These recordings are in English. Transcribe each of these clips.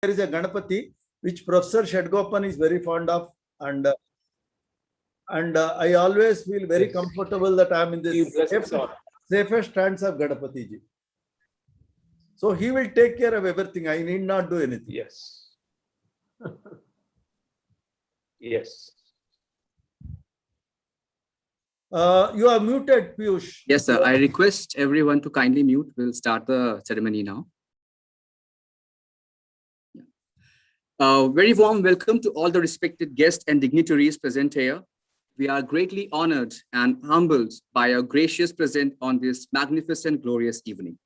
there is a Ganapati, which Professor Shadgopan is very fond of, and I always feel very comfortable that I am in the safest hands of Ganapati ji. So he will take care of everything. I need not do anything. Yes. Yes. You are muted, Piyush. Yes, sir. I request everyone to kindly mute. We'll start the ceremony now. Very warm welcome to all the respected guests and dignitaries present here. We are greatly honored and humbled by your gracious presence on this magnificent, glorious evening.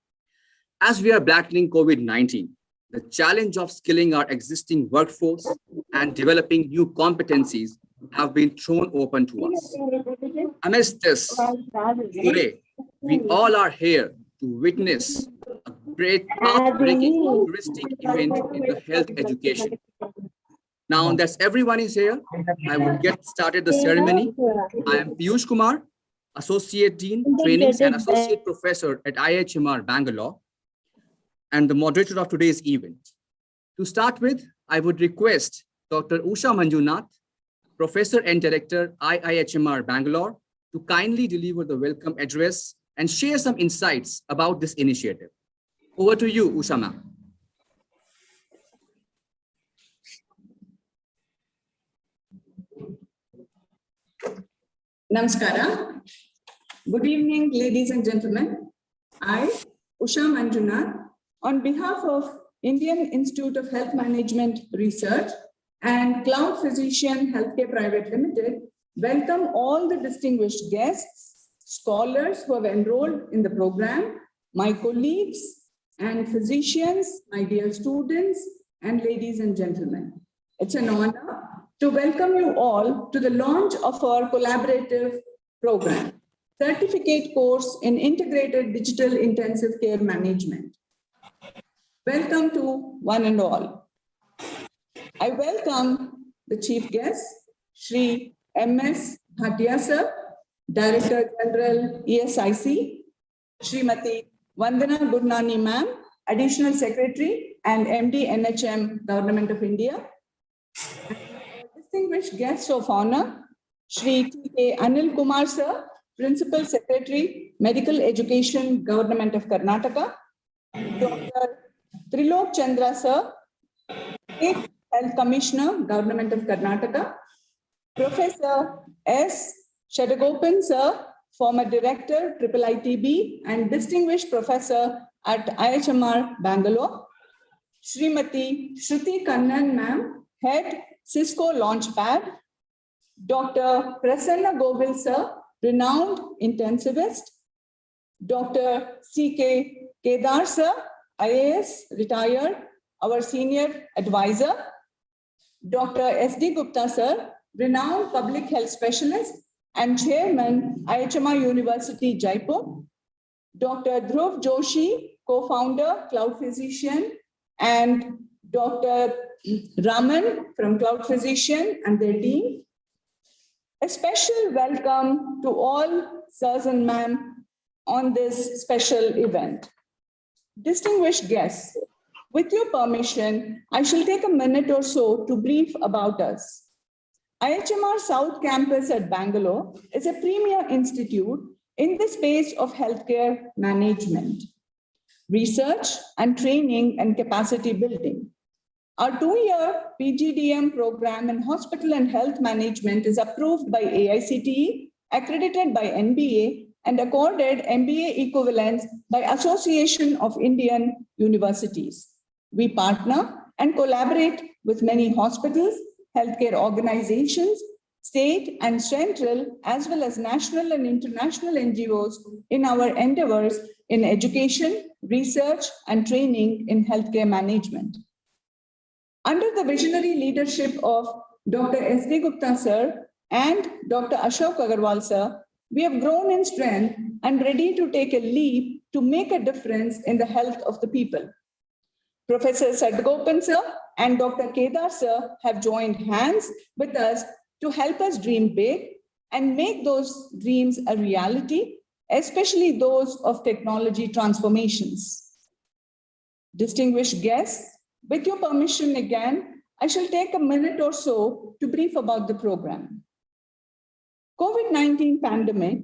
As we are battling COVID-19, the challenge of skilling our existing workforce and developing new competencies have been thrown open to us. Amidst this, today, we all are here to witness a great path-breaking futuristic event in the health education. Now that everyone is here, I would get started the ceremony. I am Piyush Kumar, Associate Dean, Trainings and Associate Professor at IIHMR, Bangalore, and the moderator of today's event. To start with, I would request Dr. Usha Manjunath, Professor and Director, IIHMR, Bangalore, to kindly deliver the welcome address and share some insights about this initiative. Over to you, Usha ma'am. Namaskara. Good evening, ladies and gentlemen. I, Usha Manjunath, on behalf of Indian Institute of Health Management Research and Cloud Physician Healthcare Private Limited, welcome all the distinguished guests, scholars who have enrolled in the program, my colleagues and physicians, my dear students, and ladies and gentlemen. It's an honor to welcome you all to the launch of our collaborative program, Certificate Course in Integrated Digital Intensive Care Management. Welcome to one and all. I welcome the chief guest, Shri M.S. Bhatia sir, Director General ESIC, Srimati Vandana Gurnani ma'am, Additional Secretary and MD NHM, Government of India. Distinguished guests of honor, Shri T.K. Anil Kumar sir, Principal Secretary, Medical Education, Government of Karnataka, Dr. Trilok Chandra sir, State Health Commissioner, Government of Karnataka, Professor S. Shadagopan sir, former Director, IIITB and Distinguished Professor at IIHMR, Bangalore, Srimati Shruti Kannan ma'am, Head Cisco Launchpad, Dr. Prasanna Govil sir, renowned intensivist, Dr. C.K. Kedar sir, IAS, retired, our senior advisor, Dr. S.D. Gupta sir, renowned public health specialist and chairman, IIHMR University, Jaipur, Dr. Dhruv Joshi, co-founder, Cloud Physician, and Dr. Raman from Cloud Physician and their team. A special welcome to all sirs and ma'am on this special event. Distinguished guests, with your permission, I shall take a minute or so to brief about us. IIHMR South Campus at Bangalore is a premier institute in the space of healthcare management, research and training and capacity building. Our 2-year PGDHM program in hospital and health management is approved by AICTE, accredited by NBA, and accorded MBA equivalence by Association of Indian Universities. We partner and collaborate with many hospitals, healthcare organizations, state and central, as well as national and international NGOs in our endeavors in education, research, and training in healthcare management. Under the visionary leadership of Dr. S.D. Gupta sir and Dr. Ashok Agarwal sir, we have grown in strength and ready to take a leap to make a difference in the health of the people. Professor Shadagopan sir and Dr. Kedar sir have joined hands with us to help us dream big and make those dreams a reality, especially those of technology transformations. Distinguished guests, with your permission again, I shall take a minute or so to brief about the program. COVID-19 pandemic,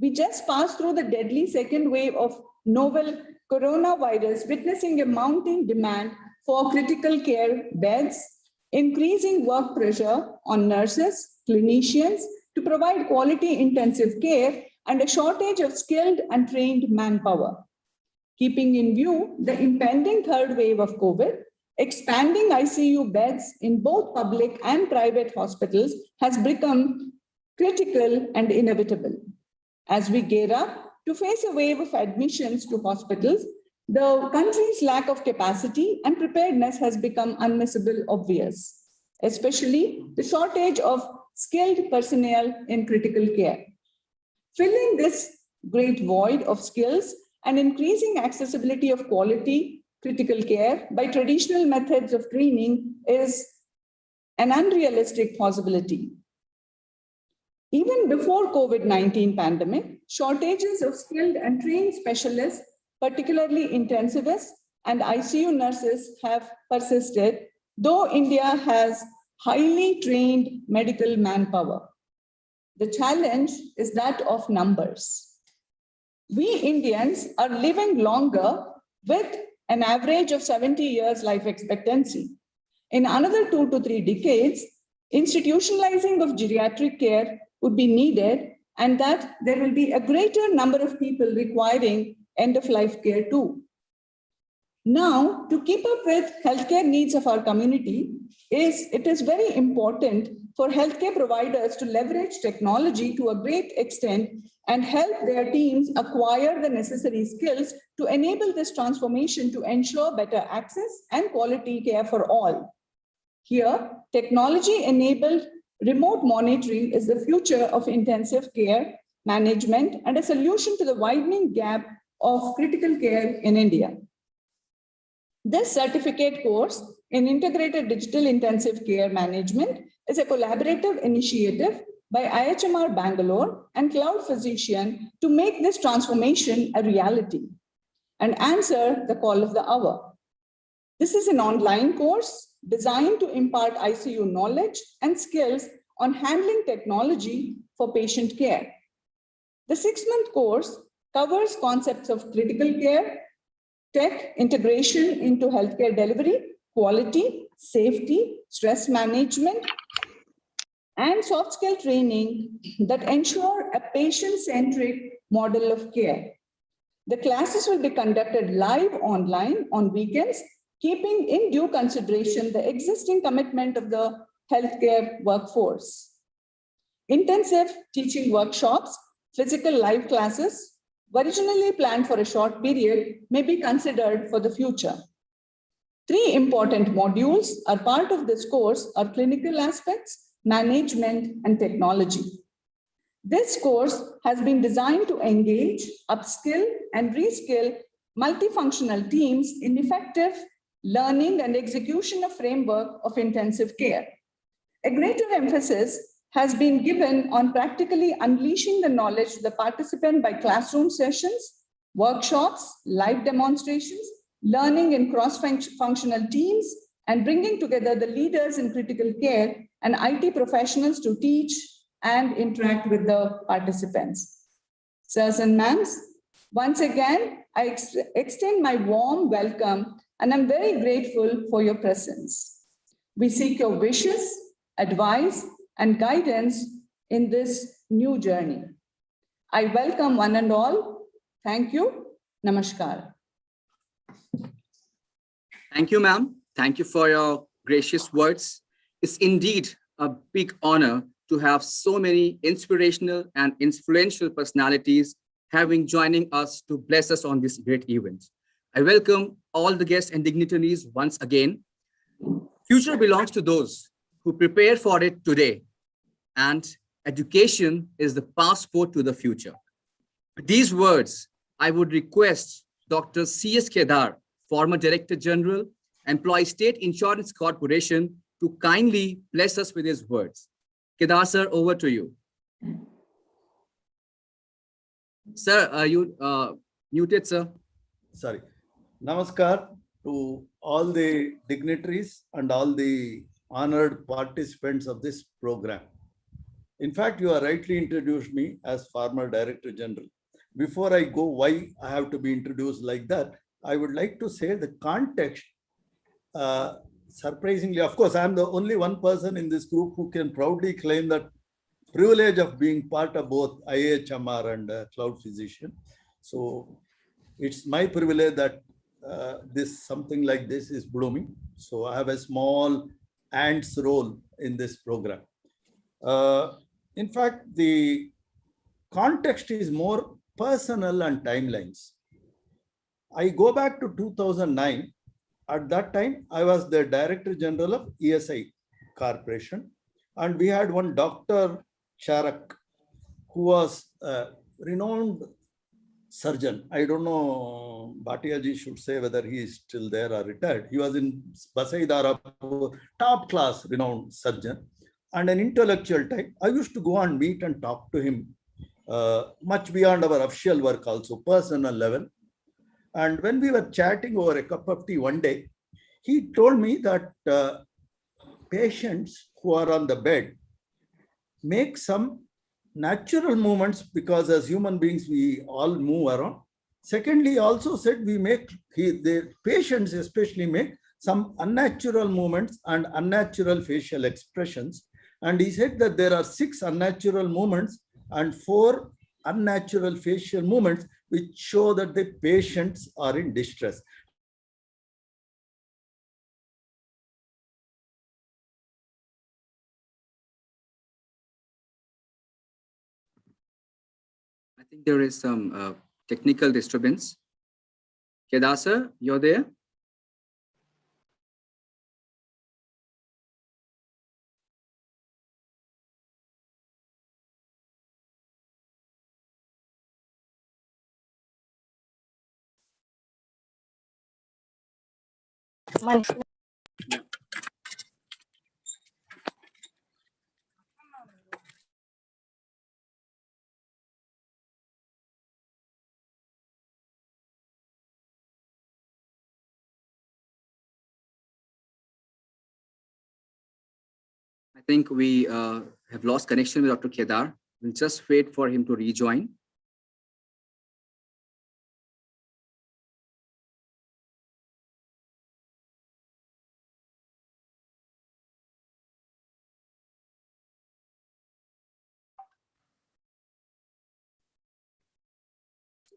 we just passed through the deadly second wave of novel coronavirus, witnessing a mounting demand for critical care beds, increasing work pressure on nurses, clinicians to provide quality intensive care, and a shortage of skilled and trained manpower. Keeping in view the impending third wave of COVID, expanding ICU beds in both public and private hospitals has become critical and inevitable. As we gear up to face a wave of admissions to hospitals, the country's lack of capacity and preparedness has become unmissable obvious, especially the shortage of skilled personnel in critical care. Filling this great void of skills and increasing accessibility of quality critical care by traditional methods of training is an unrealistic possibility. Even before COVID-19 pandemic, shortages of skilled and trained specialists, particularly intensivists and ICU nurses, have persisted, though India has highly trained medical manpower. The challenge is that of numbers. We Indians are living longer with an average of 70 years life expectancy. In another 2 to 3 decades, institutionalizing of geriatric care would be needed, and that there will be a greater number of people requiring end-of-life care too. Now, to keep up with healthcare needs of our community, it is very important for healthcare providers to leverage technology to a great extent and help their teams acquire the necessary skills to enable this transformation to ensure better access and quality care for all. Here, technology-enabled remote monitoring is the future of intensive care management and a solution to the widening gap of critical care in India. This certificate course in Integrated Digital Intensive Care Management is a collaborative initiative by IIHMR Bangalore and Cloud Physician to make this transformation a reality and answer the call of the hour. This is an online course designed to impart ICU knowledge and skills on handling technology for patient care. The 6-month course covers concepts of critical care, tech integration into healthcare delivery, quality, safety, stress management, and soft skill training that ensure a patient-centric model of care. The classes will be conducted live online on weekends, keeping in due consideration the existing commitment of the healthcare workforce. Intensive teaching workshops, physical live classes, originally planned for a short period, may be considered for the future. 3 important modules are part of this course are clinical aspects, management, and technology. This course has been designed to engage, upskill, and reskill multifunctional teams in effective learning and execution of framework of intensive care. A greater emphasis has been given on practically unleashing the knowledge to the participant by classroom sessions, workshops, live demonstrations, learning in cross-functional teams, and bringing together the leaders in critical care and IT professionals to teach and interact with the participants. Sirs and ma'ams, once again, I extend my warm welcome and I'm very grateful for your presence. We seek your wishes, advice, and guidance in this new journey. I welcome one and all. Thank you. Namaskar. Thank you, ma'am. Thank you for your gracious words. It's indeed a big honor to have so many inspirational and influential personalities joining us to bless us on this great event. I welcome all the guests and dignitaries once again. Future belongs to those who prepare for it today, and education is the passport to the future. With these words, I would request Dr. C.S. Kedar, former Director General, Employee State Insurance Corporation, to kindly bless us with his words. Kedar sir, over to you. Sir, are you muted, sir? Sorry. Namaskar. to all the dignitaries and all the honored participants of this program. In fact, you are rightly introduced me as former Director General. Before I go, why I have to be introduced like that, I would like to say the context. Surprisingly, of course, I'm the only one person in this group who can proudly claim that privilege of being part of both IIHMR and Cloud Physician. So it's my privilege that something like this is blooming. So I have a small ant's role in this program. In fact, the context is more personal and timelines. I go back to 2009. At that time, I was the Director General of ESI Corporation, and we had one Dr. Charak, who was a renowned surgeon. I don't know, Bhatiaji should say whether he is still there or retired. He was in Basai Darapur, top class renowned surgeon and an intellectual type. I used to go and meet and talk to him much beyond our official work also, personal level. And when we were chatting over a cup of tea one day, he told me that patients who are on the bed make some natural movements because as human beings, we all move around. Secondly, he also said the patients especially make some unnatural movements and unnatural facial expressions. And he said that there are 6 unnatural movements and 4 unnatural facial movements which show that the patients are in distress. I think there is some technical disturbance. Kedar sir, you're there? I think we have lost connection with Dr. Kedar. We'll just wait for him to rejoin.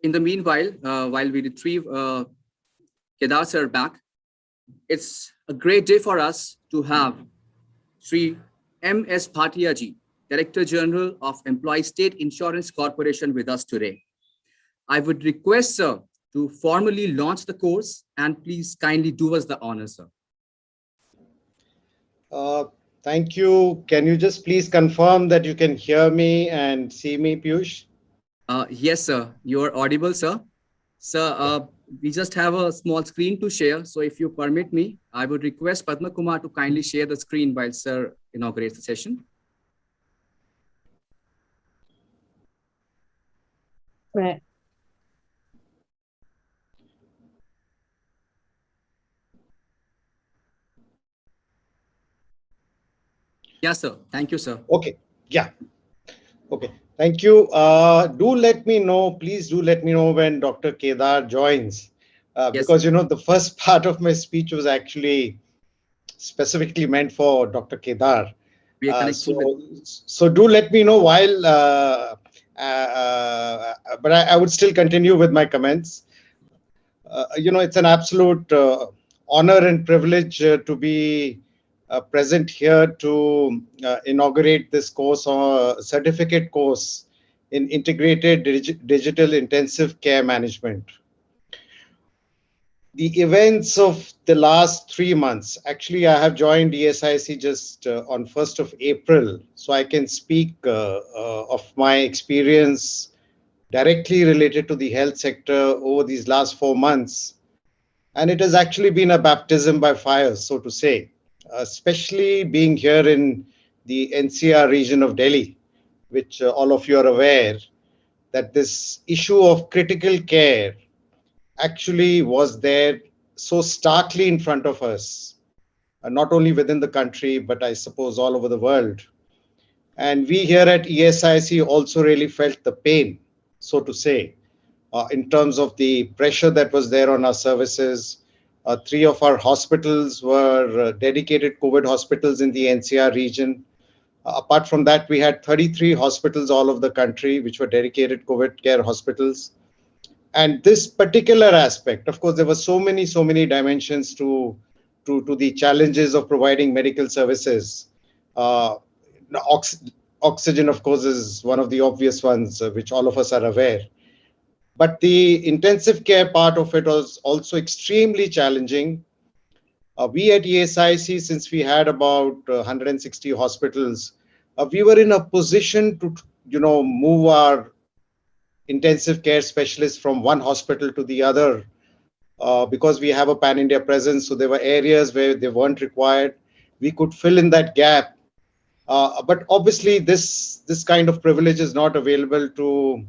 In the meanwhile, while we retrieve Kedar sir back, it's a great day for us to have Sri M.S. Bhatia ji, Director General of Employee State Insurance Corporation with us today. I would request, sir, to formally launch the course and please kindly do us the honor, sir. Thank you. Can you just please confirm that you can hear me and see me, Piyush? Yes, sir. You are audible, sir. Sir, we just have a small screen to share. So if you permit me, I would request Padma Kumar to kindly share the screen while sir inaugurates the session. Right. Yes, sir. Thank you, sir. Okay. Yeah. Okay. Thank you. Do let me know, please do let me know when Dr. Kedar joins. Yes, because, you know, the first part of my speech was actually specifically meant for Dr. Kedar. We are connecting so do let me know while, but I would still continue with my comments. You know, it's an absolute honor and privilege to be present here to inaugurate this course or certificate course in integrated digital intensive care management. The events of the last 3 months, actually, I have joined ESIC just on 1st of April. So I can speak of my experience directly related to the health sector over these last 4 months. And it has actually been a baptism by fire, so to say, especially being here in the NCR region of Delhi, which all of you are aware that this issue of critical care actually was there so starkly in front of us, not only within the country, but I suppose all over the world. And we here at ESIC also really felt the pain, so to say, in terms of the pressure that was there on our services. Three of our hospitals were dedicated COVID hospitals in the NCR region. Apart from that, we had 33 hospitals all over the country, which were dedicated COVID care hospitals. And this particular aspect, of course, there were so many dimensions to the challenges of providing medical services. Oxygen, of course, is one of the obvious ones, which all of us are aware. But the intensive care part of it was also extremely challenging. We at ESIC, since we had about 160 hospitals, we were in a position to, move our intensive care specialists from one hospital to the other, because we have a pan-India presence. So there were areas where they weren't required. We could fill in that gap. But obviously, this kind of privilege is not available to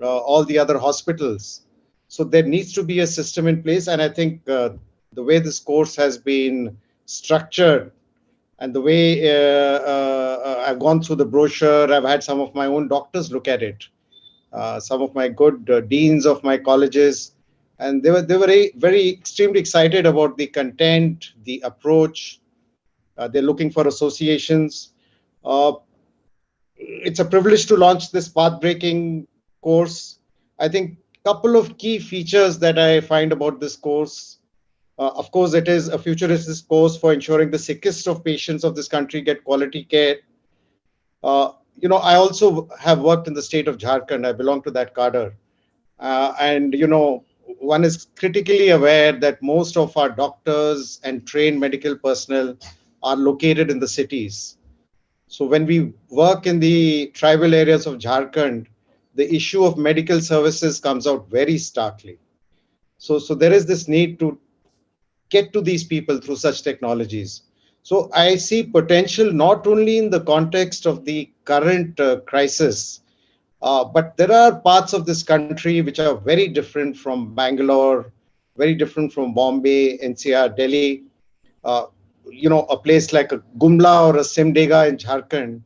all the other hospitals. So there needs to be a system in place. And I think the way this course has been structured and the way I've gone through the brochure, I've had some of my own doctors look at it, some of my good deans of my colleges, and they were very extremely excited about the content, the approach. They're looking for associations. It's a privilege to launch this path-breaking course. I think a couple of key features that I find about this course. Of course, it is a futuristic course for ensuring the sickest of patients of this country get quality care. I also have worked in the state of Jharkhand. I belong to that cadre. And one is critically aware that most of our doctors and trained medical personnel are located in the cities. So when we work in the tribal areas of Jharkhand, the issue of medical services comes out very starkly. So there is this need to get to these people through such technologies. So I see potential not only in the context of the current crisis, but there are parts of this country which are very different from Bangalore, very different from Bombay, NCR, Delhi. A place like a Gumla or a Simdega in Jharkhand,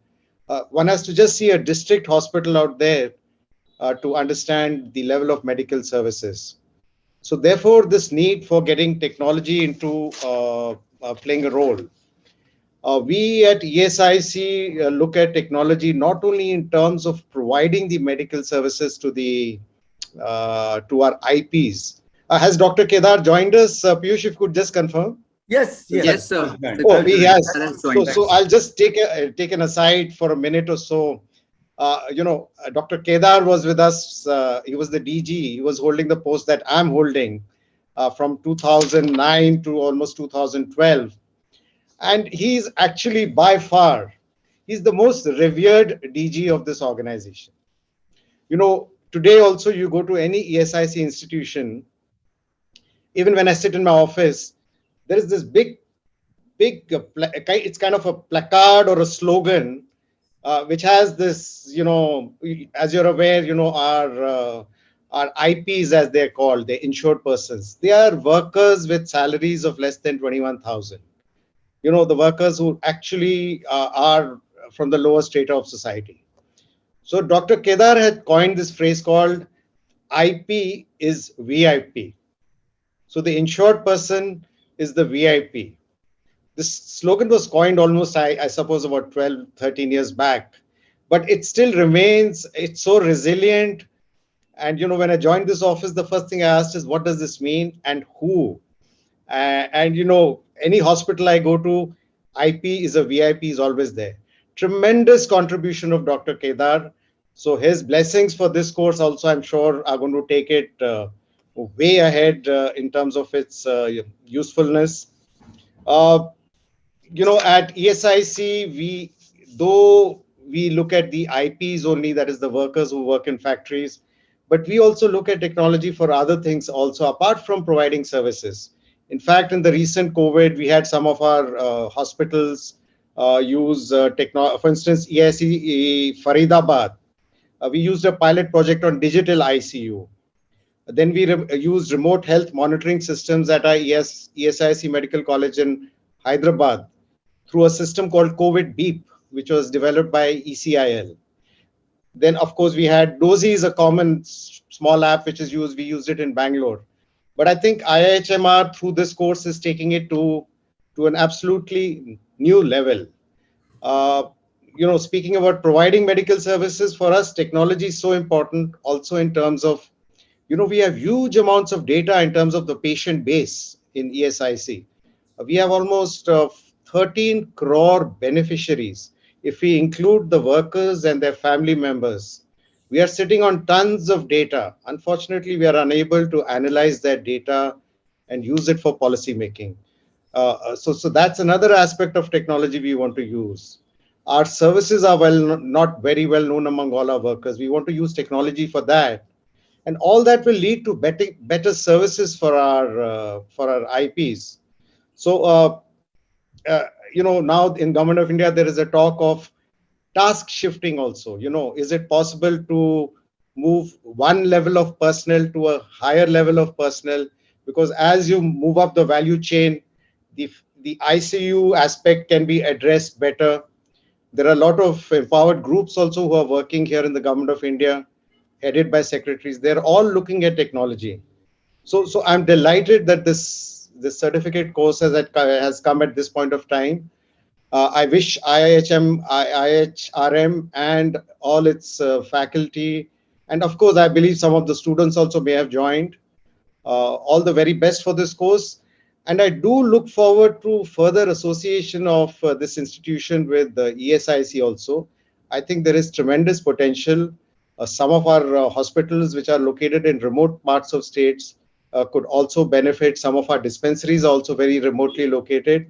one has to just see a district hospital out there to understand the level of medical services. So therefore, this need for getting technology into playing a role. We at ESIC look at technology not only in terms of providing the medical services to our IPs. Has Dr. Kedar joined us? Piyush, if you could just confirm. Yes, Yes, sir. Oh, he has. joined So I'll just take an aside for a minute or so. Dr. Kedar was with us. He was the DG. He was holding the post that I'm holding from 2009 to almost 2012. And he's actually by far, he's the most revered DG of this organization. Today also you go to any ESIC institution, even when I sit in my office, there is this big, it's kind of a placard or a slogan, which has this, as you're aware, our IPs, as they're called, they're insured persons. They are workers with salaries of less than 21,000. The workers who actually are from the lower strata of society. So Dr. Kedar had coined this phrase called IP is VIP. So the insured person is the VIP. This slogan was coined almost, I suppose, about 12, 13 years back, but it still remains, it's so resilient. And, when I joined this office, the first thing I asked is, what does this mean and who? Any hospital I go to, IP is a VIP is always there. Tremendous contribution of Dr. Kedar. So his blessings for this course also, I'm sure, are going to take it way ahead in terms of its usefulness. At ESIC, though we look at the IPs only, that is the workers who work in factories, but we also look at technology for other things also, apart from providing services. In fact, in the recent COVID, we had some of our hospitals use technology. For instance, ESIC Faridabad, we used a pilot project on digital ICU. Then we used remote health monitoring systems at our ESIC Medical College in Hyderabad through a system called COVID Beep, which was developed by ECIL. Then, of course, we had Dozy is a common small app which is used. We used it in Bangalore. But I think IIHMR through this course is taking it to an absolutely new level. Speaking about providing medical services, for us, technology is so important also in terms of, we have huge amounts of data in terms of the patient base in ESIC. We have almost 13 crore beneficiaries. If we include the workers and their family members, we are sitting on tons of data. Unfortunately, we are unable to analyze that data and use it for policy making. So that's another aspect of technology we want to use. Our services are not very well known among all our workers. We want to use technology for that, and all that will lead to better services for our IPs. So now in Government of India there is a talk of task shifting also. Is it possible to move one level of personnel to a higher level of personnel? Because as you move up the value chain, the ICU aspect can be addressed better. There are a lot of empowered groups also who are working here in the Government of India, headed by secretaries. They're all looking at technology. So I'm delighted that this certificate course has come at this point of time. I wish IIHRM and all its faculty, and of course, I believe some of the students also may have joined, all the very best for this course. And I do look forward to further association of this institution with the ESIC also. I think there is tremendous potential. Some of our hospitals which are located in remote parts of states could also benefit. Some of our dispensaries are also very remotely located.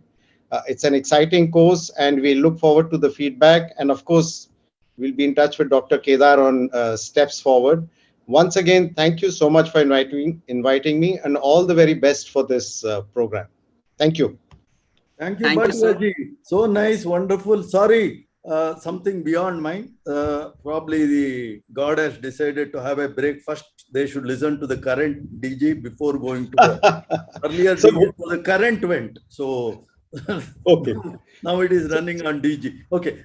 It's an exciting course, and we look forward to the feedback. And of course, we'll be in touch with Dr. Kedar on steps forward. Once again, thank you so much for inviting me, and all the very best for this program. Thank you. Thank you, Thank you, sir. Bhattacharya. So nice, wonderful. Sorry, something beyond mine. Probably the God has decided to have a break. First, they should listen to the current DG before going to the earlier So, DG. So the current went. So okay. Now it is running on DG. Okay,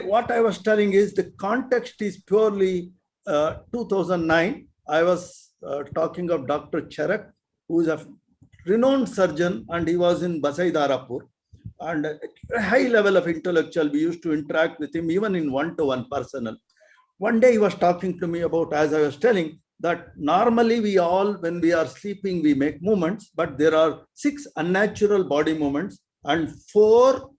what I was telling is the context is purely 2009. I was talking of Dr. Charak, who is a renowned surgeon, and he was in Basai Darapur, and a high level of intellectual. We used to interact with him even in one-to-one personal. One day he was talking to me about, as I was telling, that normally we all, when we are sleeping, we make movements, but there are 6 unnatural body movements and 4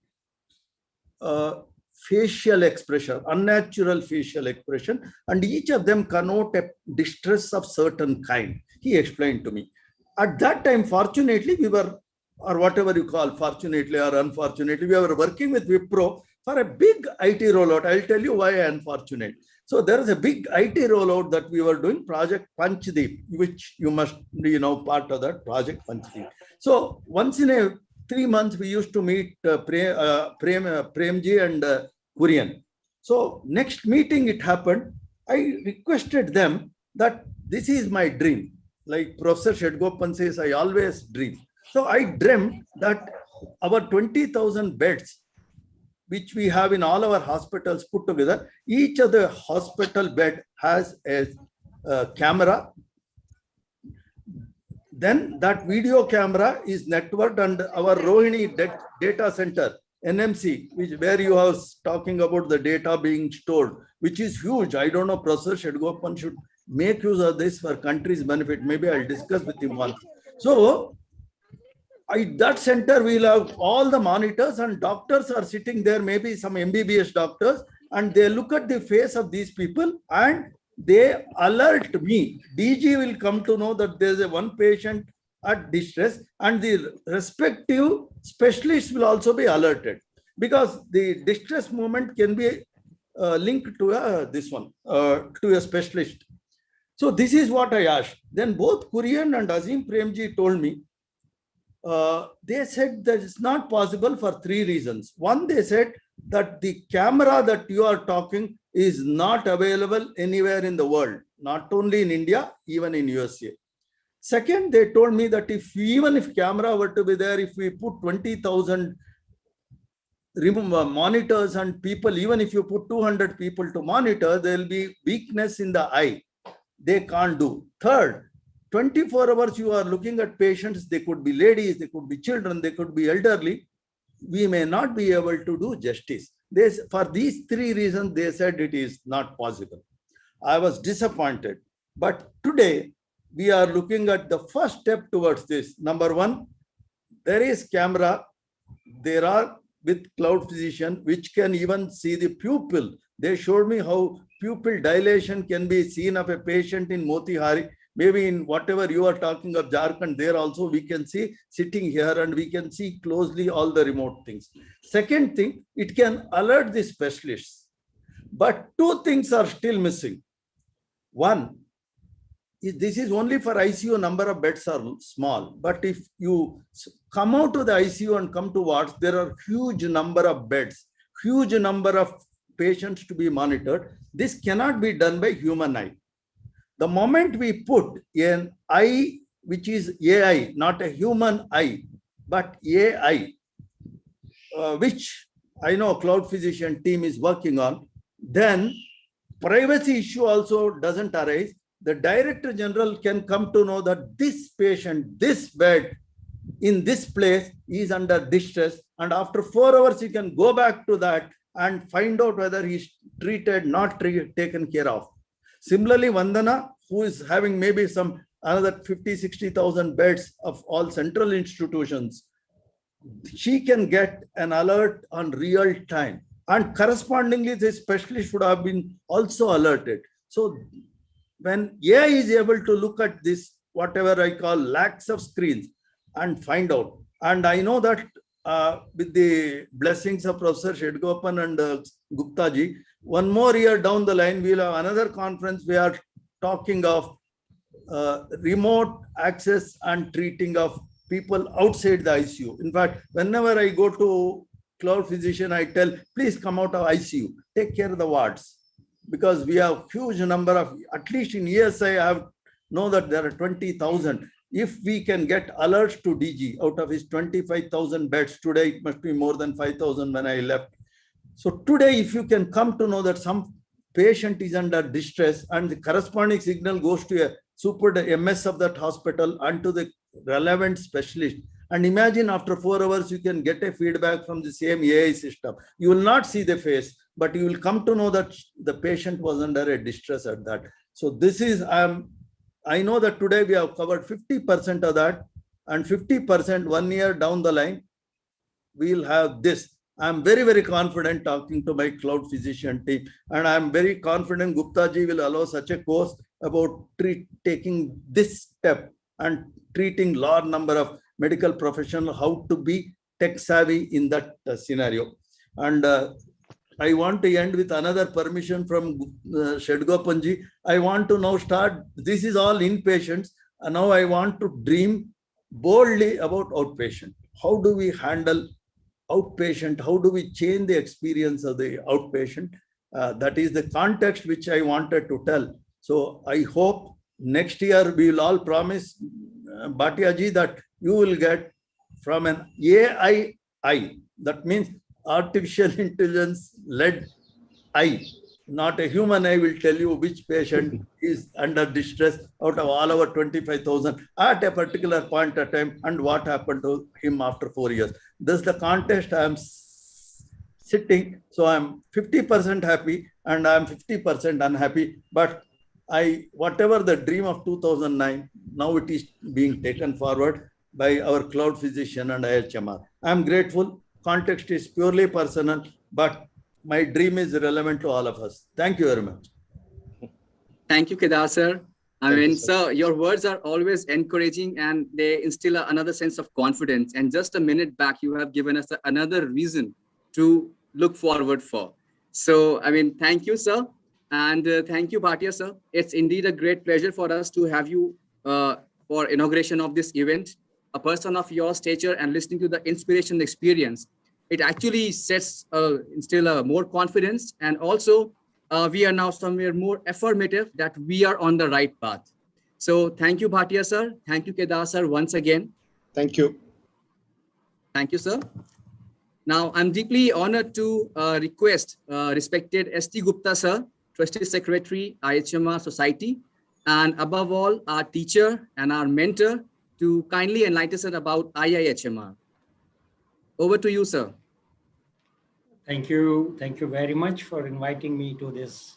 facial expression, unnatural facial expression, and each of them connote a distress of certain kind. He explained to me. At that time, fortunately, we were, or whatever you call, fortunately or unfortunately, we were working with Wipro for a big IT rollout. I'll tell you why unfortunate. So there is a big IT rollout that we were doing, Project Panchdeep, which you must be part of that Project Panchdeep. So once in 3 months, we used to meet Premji and Kurian. So next meeting it happened. I requested them that this is my dream. Like Professor Shedgopan says, I always dream. So I dreamt that our 20,000 beds, which we have in all our hospitals put together, each of the hospital bed has a camera. Then that video camera is networked, and our Rohini data center, NMC, where you are talking about the data being stored, which is huge. I don't know, Professor Shedgopan should make use of this for country's benefit. Maybe I'll discuss with him once. So that center will have all the monitors, and doctors are sitting there, maybe some MBBS doctors, and they look at the face of these people and they alert me. DG will come to know that there's one patient at distress, and the respective specialists will also be alerted, because the distress movement can be linked to to a specialist. So this is what I asked. Then both Kurian and Azim Premji told me, they said that it's not possible for 3 reasons. One, they said that the camera that you are talking is not available anywhere in the world. not only in India, even in USA. Second, they told me that even if camera were to be there, if we put 20,000 monitors and people, even if you put 200 people to monitor, there will be weakness in the eye. They can't do. Third, 24 hours you are looking at patients. They could be ladies, they could be children, they could be elderly. We may not be able to do justice. For these three reasons, they said it is not possible. I was disappointed. But today, we are looking at the first step towards this. Number one, there is camera. There are with cloud physician, which can even see the pupil. They showed me how pupil dilation can be seen of a patient in Motihari. Maybe in whatever you are talking of Jharkhand, there also we can see sitting here and we can see closely all the remote things. Second thing, it can alert the specialists. But two things are still missing. One, this is only for ICU, number of beds are small. But if you come out to the ICU and come to wards, there are huge number of beds, huge number of patients to be monitored. This cannot be done by human eye. The moment we put an eye, which is AI, not a human eye, but AI, which I know cloud physician team is working on, then privacy issue also doesn't arise. The Director General can come to know that this patient, this bed in this place is under distress. And after 4 hours, you can go back to that and find out whether he's treated, not taken care of. Similarly, Vandana, who is having maybe some another 50,000-60,000 beds of all central institutions, she can get an alert on real time. And correspondingly, the specialist should have been also alerted. So when AI is able to look at this, whatever I call lakhs of screens and find out, and I know that with the blessings of Professor Shedgopan and Gupta ji, one more year down the line, we'll have another conference. We are talking of remote access and treating of people outside the ICU. In fact, whenever I go to cloud physician, I tell, please come out of ICU, take care of the wards. Because we have huge number of, at least in ESI, I know that there are 20,000. If we can get alerts to DG out of his 25,000 beds, today it must be more than 5,000 when I left. So today, if you can come to know that some patient is under distress and the corresponding signal goes to a super MS of that hospital and to the relevant specialist. And imagine after 4 hours, you can get a feedback from the same AI system. You will not see the face, but you will come to know that the patient was under a distress at that. So this is, I know that today we have covered 50% of that, and 50% 1 year down the line, we will have this. I'm very, very confident talking to my cloud physician team, and I'm very confident Gupta ji will allow such a course about taking this step and treating large number of medical professionals, how to be tech savvy in that scenario. And I want to end with another permission from Shedgopan ji. I want to now start, this is all inpatients, and now I want to dream boldly about outpatient. How do we handle outpatient? How do we change the experience of the outpatient? That is the context which I wanted to tell. So I hope next year we will all promise, Bhatia ji, that you will get from an AI, that means artificial intelligence led eye, not a human eye, will tell you which patient is under distress out of all our 25,000 at a particular point of time and what happened to him after 4 years. This is the context I am sitting. So I'm 50% happy and I'm 50% unhappy. But whatever the dream of 2009, now it is being taken forward by our cloud physician and IIHMR. I'm grateful. Context is purely personal, but my dream is relevant to all of us. Thank you very much. Thank you, Kedar sir. I Thank mean, you, sir, your words are always encouraging and they instill another sense of confidence. And just a minute back, you have given us another reason to look forward for. So, I mean, thank you, sir. And thank you, Bhatia, sir. It's indeed a great pleasure for us to have you for inauguration of this event. A person of your stature and listening to the inspiration experience, it actually sets instill more confidence and also we are now somewhere more affirmative that we are on the right path. So thank you, Bhatia sir. Thank you, Kedar sir, once again. Thank you. Thank you, sir. Now, I'm deeply honored to request respected S.T. Gupta sir, Trustee Secretary, IIHMR Society, and above all, our teacher and our mentor to kindly enlighten us about IIHMR. Over to you, sir. Thank you. Thank you very much for inviting me to this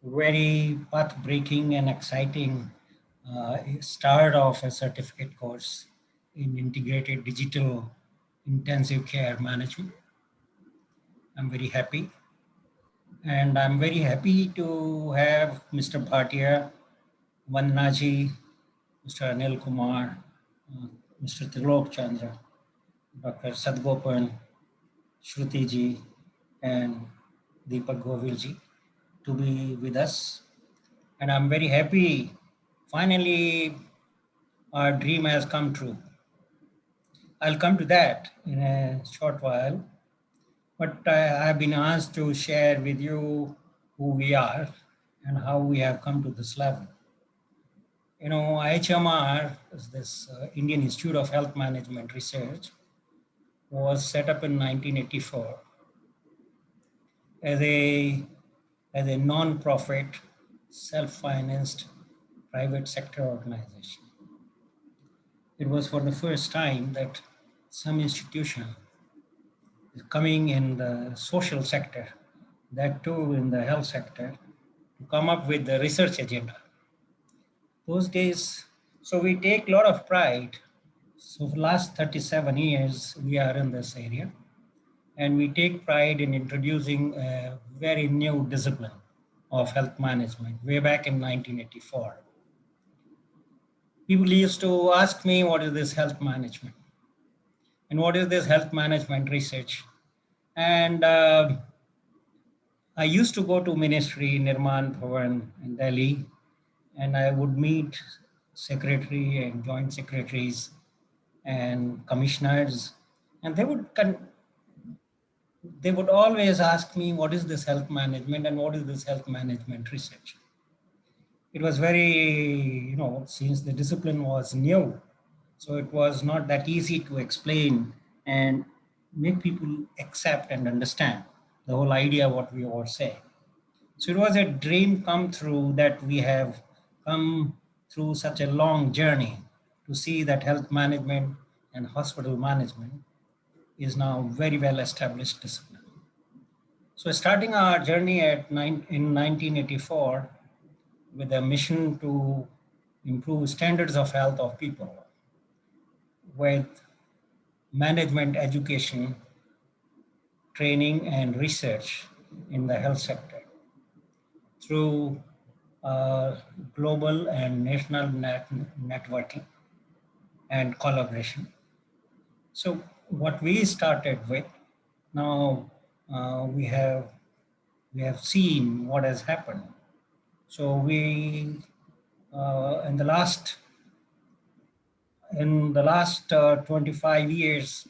very path-breaking and exciting start of a certificate course in integrated digital intensive care management. I'm very happy. And I'm very happy to have Mr. Bhatia, Vandana ji, Mr. Anil Kumar, Mr. Trilok Chandra, Dr. Sadgopan, Shruti ji, and Deepak Govil ji to be with us. And I'm very happy. Finally, our dream has come true. I'll come to that in a short while. But I have been asked to share with you who we are and how we have come to this level. You know, IIHMR is this Indian Institute of Health Management Research, was set up in 1984 as a non-profit, self-financed private sector organization. It was for the first time that some institution is coming in the social sector, that too in the health sector, to come up with the research agenda. Those days, so we take a lot of pride. So for the last 37 years, we are in this area. And we take pride in introducing a very new discipline of health management way back in 1984. People used to ask me, what is this health management? And what is this health management research? And I used to go to ministry, Nirman Bhavan in Delhi, and I would meet secretary and joint secretaries and commissioners, and they would always ask me, what is this health management and what is this health management research? It was very, since the discipline was new, so it was not that easy to explain and make people accept and understand the whole idea of what we were saying. So it was a dream come true that we have come through such a long journey to see that health management and hospital management is now very well established discipline. So starting our journey in 1984 with a mission to improve standards of health of people with management education, training and research in the health sector through global and national networking and collaboration. So what we started with, now we have seen what has happened. So we in the last 25 years,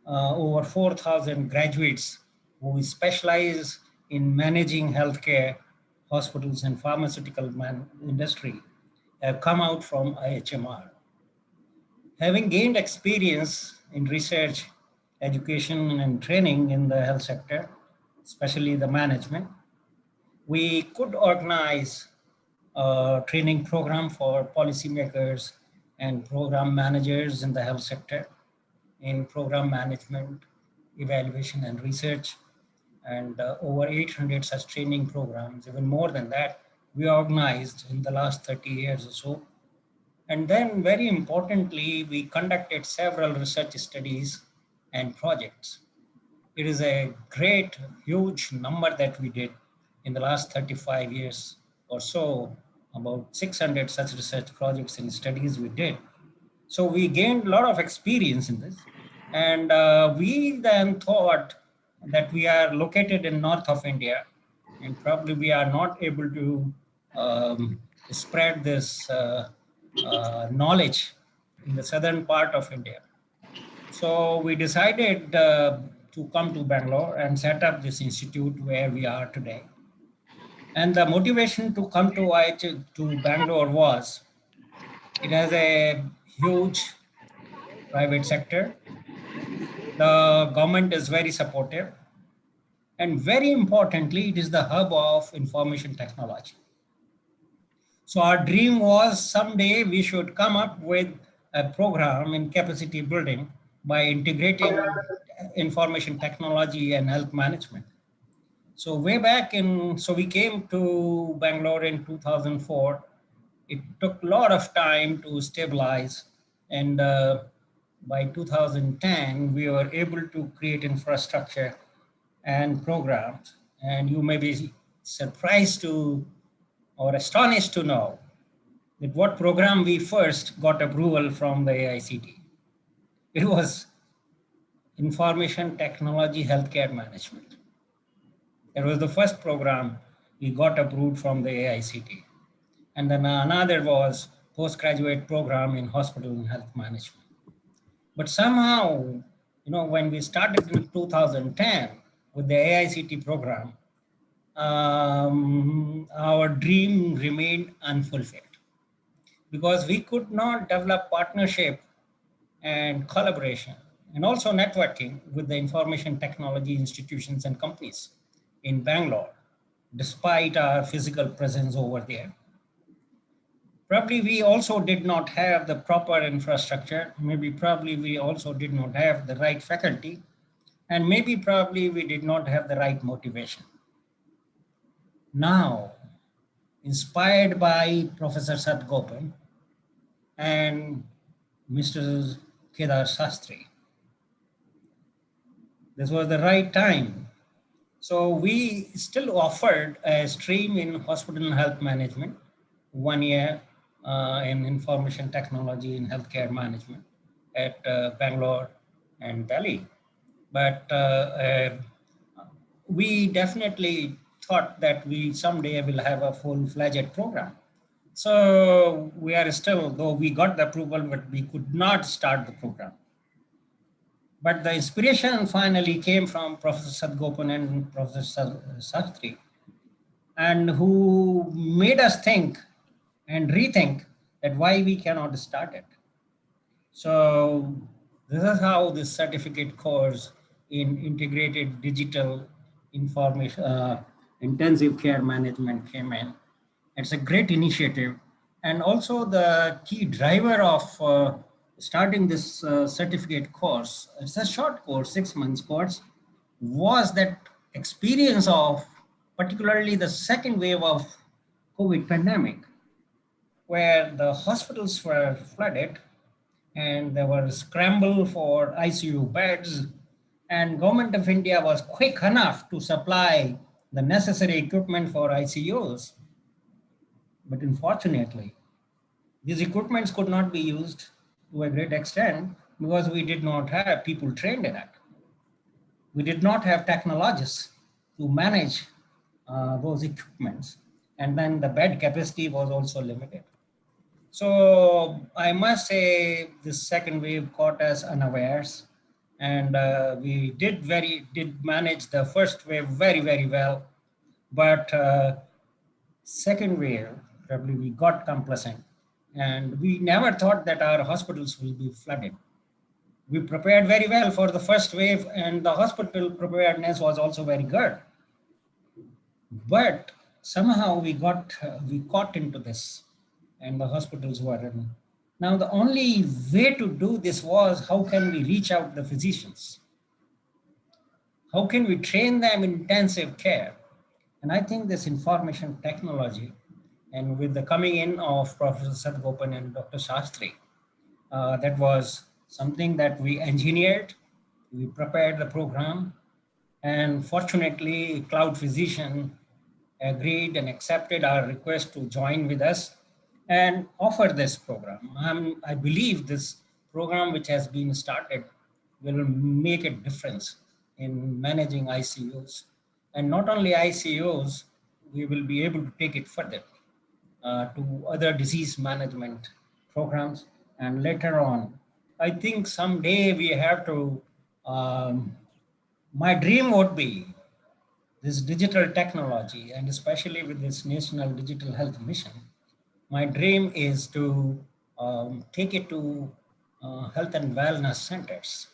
over 4,000 graduates who specialize in managing healthcare, hospitals, and pharmaceutical industry have come out from IIHMR. Having gained experience in research, education, and training in the health sector, especially the management, we could organize a training program for policymakers and program managers in the health sector in program management, evaluation, and research, and over 800 such training programs. Even more than that, we organized in the last 30 years or so. And then very importantly, we conducted several research studies and projects. It is a great, huge number that we did in the last 35 years or so, about 600 such research projects and studies we did. So we gained a lot of experience in this. And we then thought that we are located in north of India, and probably we are not able to spread this knowledge in the southern part of India. So we decided to come to Bangalore and set up this institute where we are today. And the motivation to come to to Bangalore was, it has a huge private sector. The government is very supportive. And very importantly, it is the hub of information technology. So our dream was someday we should come up with a program in capacity building by integrating information technology and health management. So way back so we came to Bangalore in 2004. It took a lot of time to stabilize. And by 2010, we were able to create infrastructure and programs. And you may be surprised to or astonished to know that what program we first got approval from the AICT. It was Information Technology Healthcare Management. It was the first program we got approved from the AICT. And then another was postgraduate program in hospital and health management. But somehow, when we started in 2010 with the AICT program, our dream remained unfulfilled because we could not develop partnership and collaboration and also networking with the information technology institutions and companies in Bangalore, despite our physical presence over there. Probably we also did not have the proper infrastructure. Probably we also did not have the right faculty, and probably we did not have the right motivation. Now, inspired by Professor Sadgopan and Mr. Kedar Sastry, this was the right time. So we still offered a stream in hospital and health management, 1 year in information technology and healthcare management at Bangalore and Delhi. But we definitely thought that we someday will have a full-fledged program. So we are still, though we got the approval, but we could not start the program. But the inspiration finally came from Professor Sadgopan and Professor Sastry, and who made us think and rethink that why we cannot start it. So this is how this certificate course in integrated digital information, intensive care management came in. It's a great initiative. And also the key driver of starting this certificate course, it's a short course, 6 months course, was that experience of particularly the second wave of COVID pandemic, where the hospitals were flooded and there was scramble for ICU beds, and Government of India was quick enough to supply the necessary equipment for ICUs. But unfortunately, these equipments could not be used to a great extent because we did not have people trained in it. We did not have technologists to manage those equipments. And then the bed capacity was also limited. So I must say this second wave caught us unawares, and we did manage the first wave very, very well. But second wave, probably we got complacent, and we never thought that our hospitals will be flooded. We prepared very well for the first wave, and the hospital preparedness was also very good. But somehow we caught into this, and the hospitals were in. Now, the only way to do this was, how can we reach out the physicians? How can we train them in intensive care? And I think this information technology, and with the coming in of Professor Sadgopan and Dr. Sastry, that was something that we engineered, we prepared the program, and fortunately, Cloud Physician agreed and accepted our request to join with us and offer this program. I believe this program, which has been started, will make a difference in managing ICUs. And not only ICUs, we will be able to take it further to other disease management programs. And later on, I think someday we have to, my dream would be this digital technology, and especially with this National Digital Health Mission, my dream is to take it to health and wellness centers,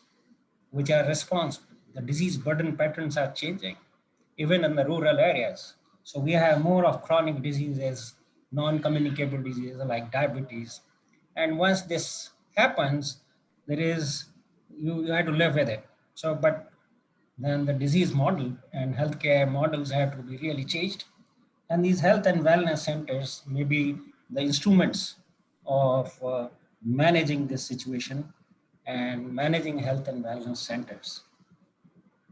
which are responsible. The disease burden patterns are changing, even in the rural areas. So we have more of chronic diseases, non-communicable diseases like diabetes. And once this happens, you have to live with it. So, but then the disease model and healthcare models have to be really changed. And these health and wellness centers may be the instruments of managing this situation and managing health and wellness centers.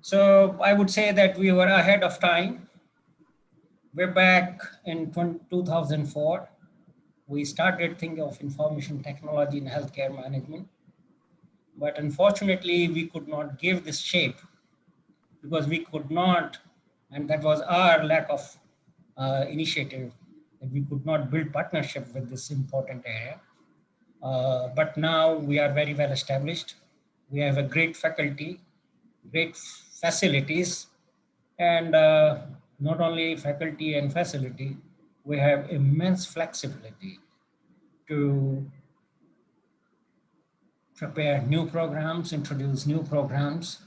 So I would say that we were ahead of time. We're back in 2004. We started thinking of information technology in healthcare management. But unfortunately, we could not give this shape because we could not, and that was our lack of initiative, that we could not build partnership with this important area. But now we are very well established. We have a great faculty, great facilities, and not only faculty and facility, we have immense flexibility to prepare new programs, introduce new programs,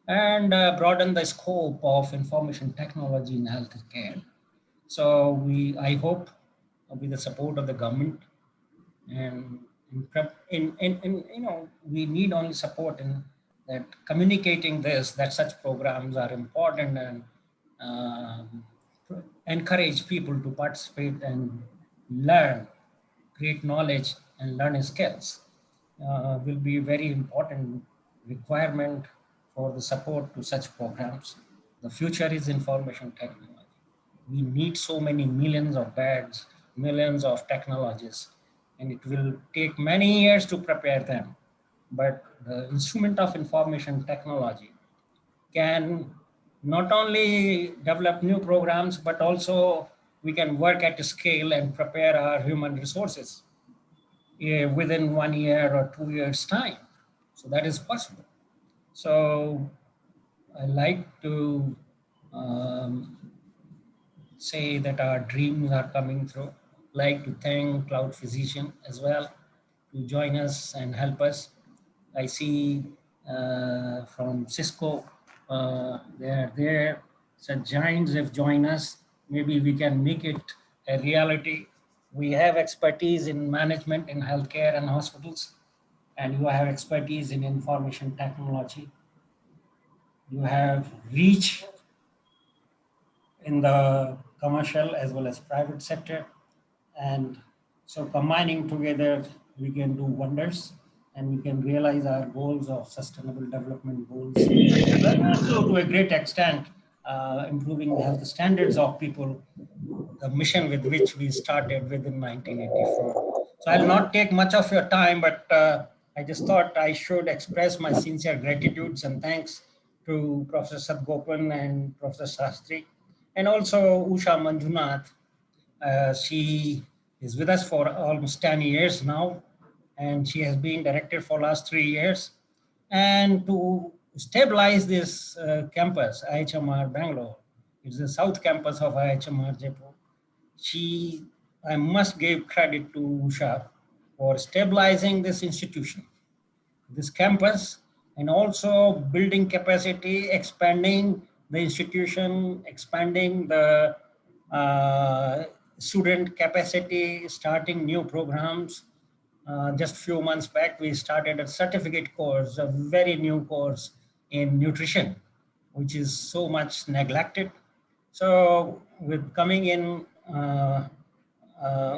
and broaden the scope of information technology in healthcare. So I hope with the support of the government and we need only support in that communicating this, that such programs are important and encourage people to participate and learn, create knowledge and learn skills will be very important requirement for the support to such programs. The future is information technology. We need so many millions of beds, millions of technologies, and it will take many years to prepare them. But the instrument of information technology can not only develop new programs, but also we can work at a scale and prepare our human resources within 1 year or 2 years time. So that is possible. So I like to say that our dreams are coming through. Like to thank Cloud Physician as well to join us and help us. I see from Cisco, they're there. Such giants have joined us. Maybe we can make it a reality. We have expertise in management in healthcare and hospitals, and you have expertise in information technology. You have reach in the commercial as well as private sector. And so combining together, we can do wonders and we can realize our goals of sustainable development goals. Also to a great extent, improving the health standards of people, the mission with which we started within 1984. So I'll not take much of your time, but I just thought I should express my sincere gratitudes and thanks to Professor Sadgopan and Professor Sastry, and also Usha Manjunath. She is with us for almost 10 years now, and she has been director for last 3 years. And to stabilize this campus, IIHMR Bangalore, it's the south campus of IIHMR Jaipur. I must give credit to Usha for stabilizing this institution, this campus, and also building capacity, expanding the institution, expanding the student capacity, starting new programs. Just a few months back, we started a certificate course, a very new course in nutrition, which is so much neglected. So with coming in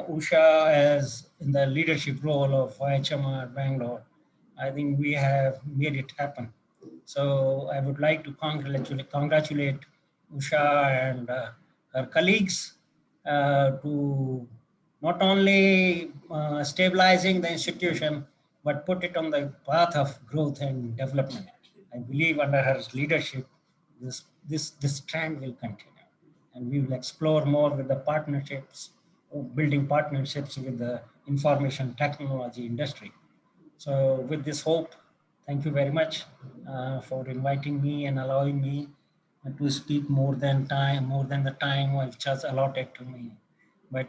Usha as in the leadership role of IIHMR Bangalore, I think we have made it happen. So I would like to congratulate Usha and her colleagues to not only stabilizing the institution, but put it on the path of growth and development. I believe under her leadership, this trend will continue. And we will explore more with the partnerships, building partnerships with the information technology industry. So with this hope, thank you very much for inviting me and allowing me to speak more than the time which was allotted to me. But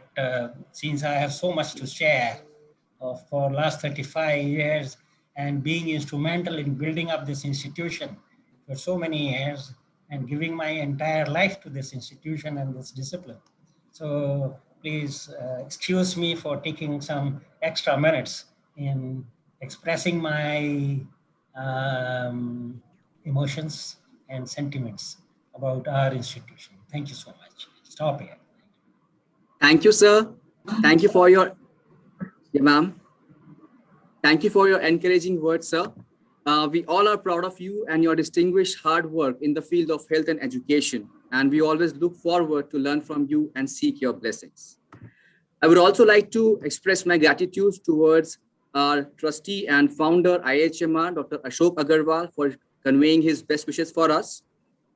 since I have so much to share for last 35 years and being instrumental in building up this institution for so many years and giving my entire life to this institution and this discipline. So please excuse me for taking some extra minutes in expressing my emotions and sentiments about our institution. Thank you so much. Stop here. Thank you, sir. Thank you for your, yeah, ma'am. Thank you for your encouraging words, sir. We all are proud of you and your distinguished hard work in the field of health and education. And we always look forward to learn from you and seek your blessings. I would also like to express my gratitude towards our trustee and founder, IIHMR, Dr. Ashok Agarwal, for conveying his best wishes for us.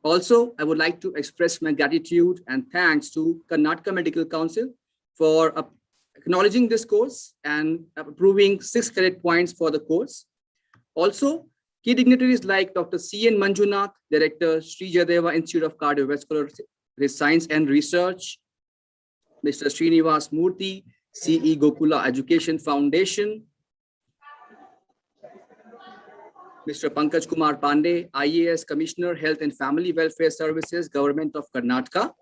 Also, I would like to express my gratitude and thanks to Karnataka Medical Council for acknowledging this course and approving 6 credit points for the course. Also, key dignitaries like Dr. C.N. Manjunath, Director, Sri Jayadeva Institute of Cardiovascular Science and Research, Mr. Srinivas Murthy, CE Gokula Education Foundation, Mr. Pankaj Kumar Pandey, IAS Commissioner, Health and Family Welfare Services, Government of Karnataka,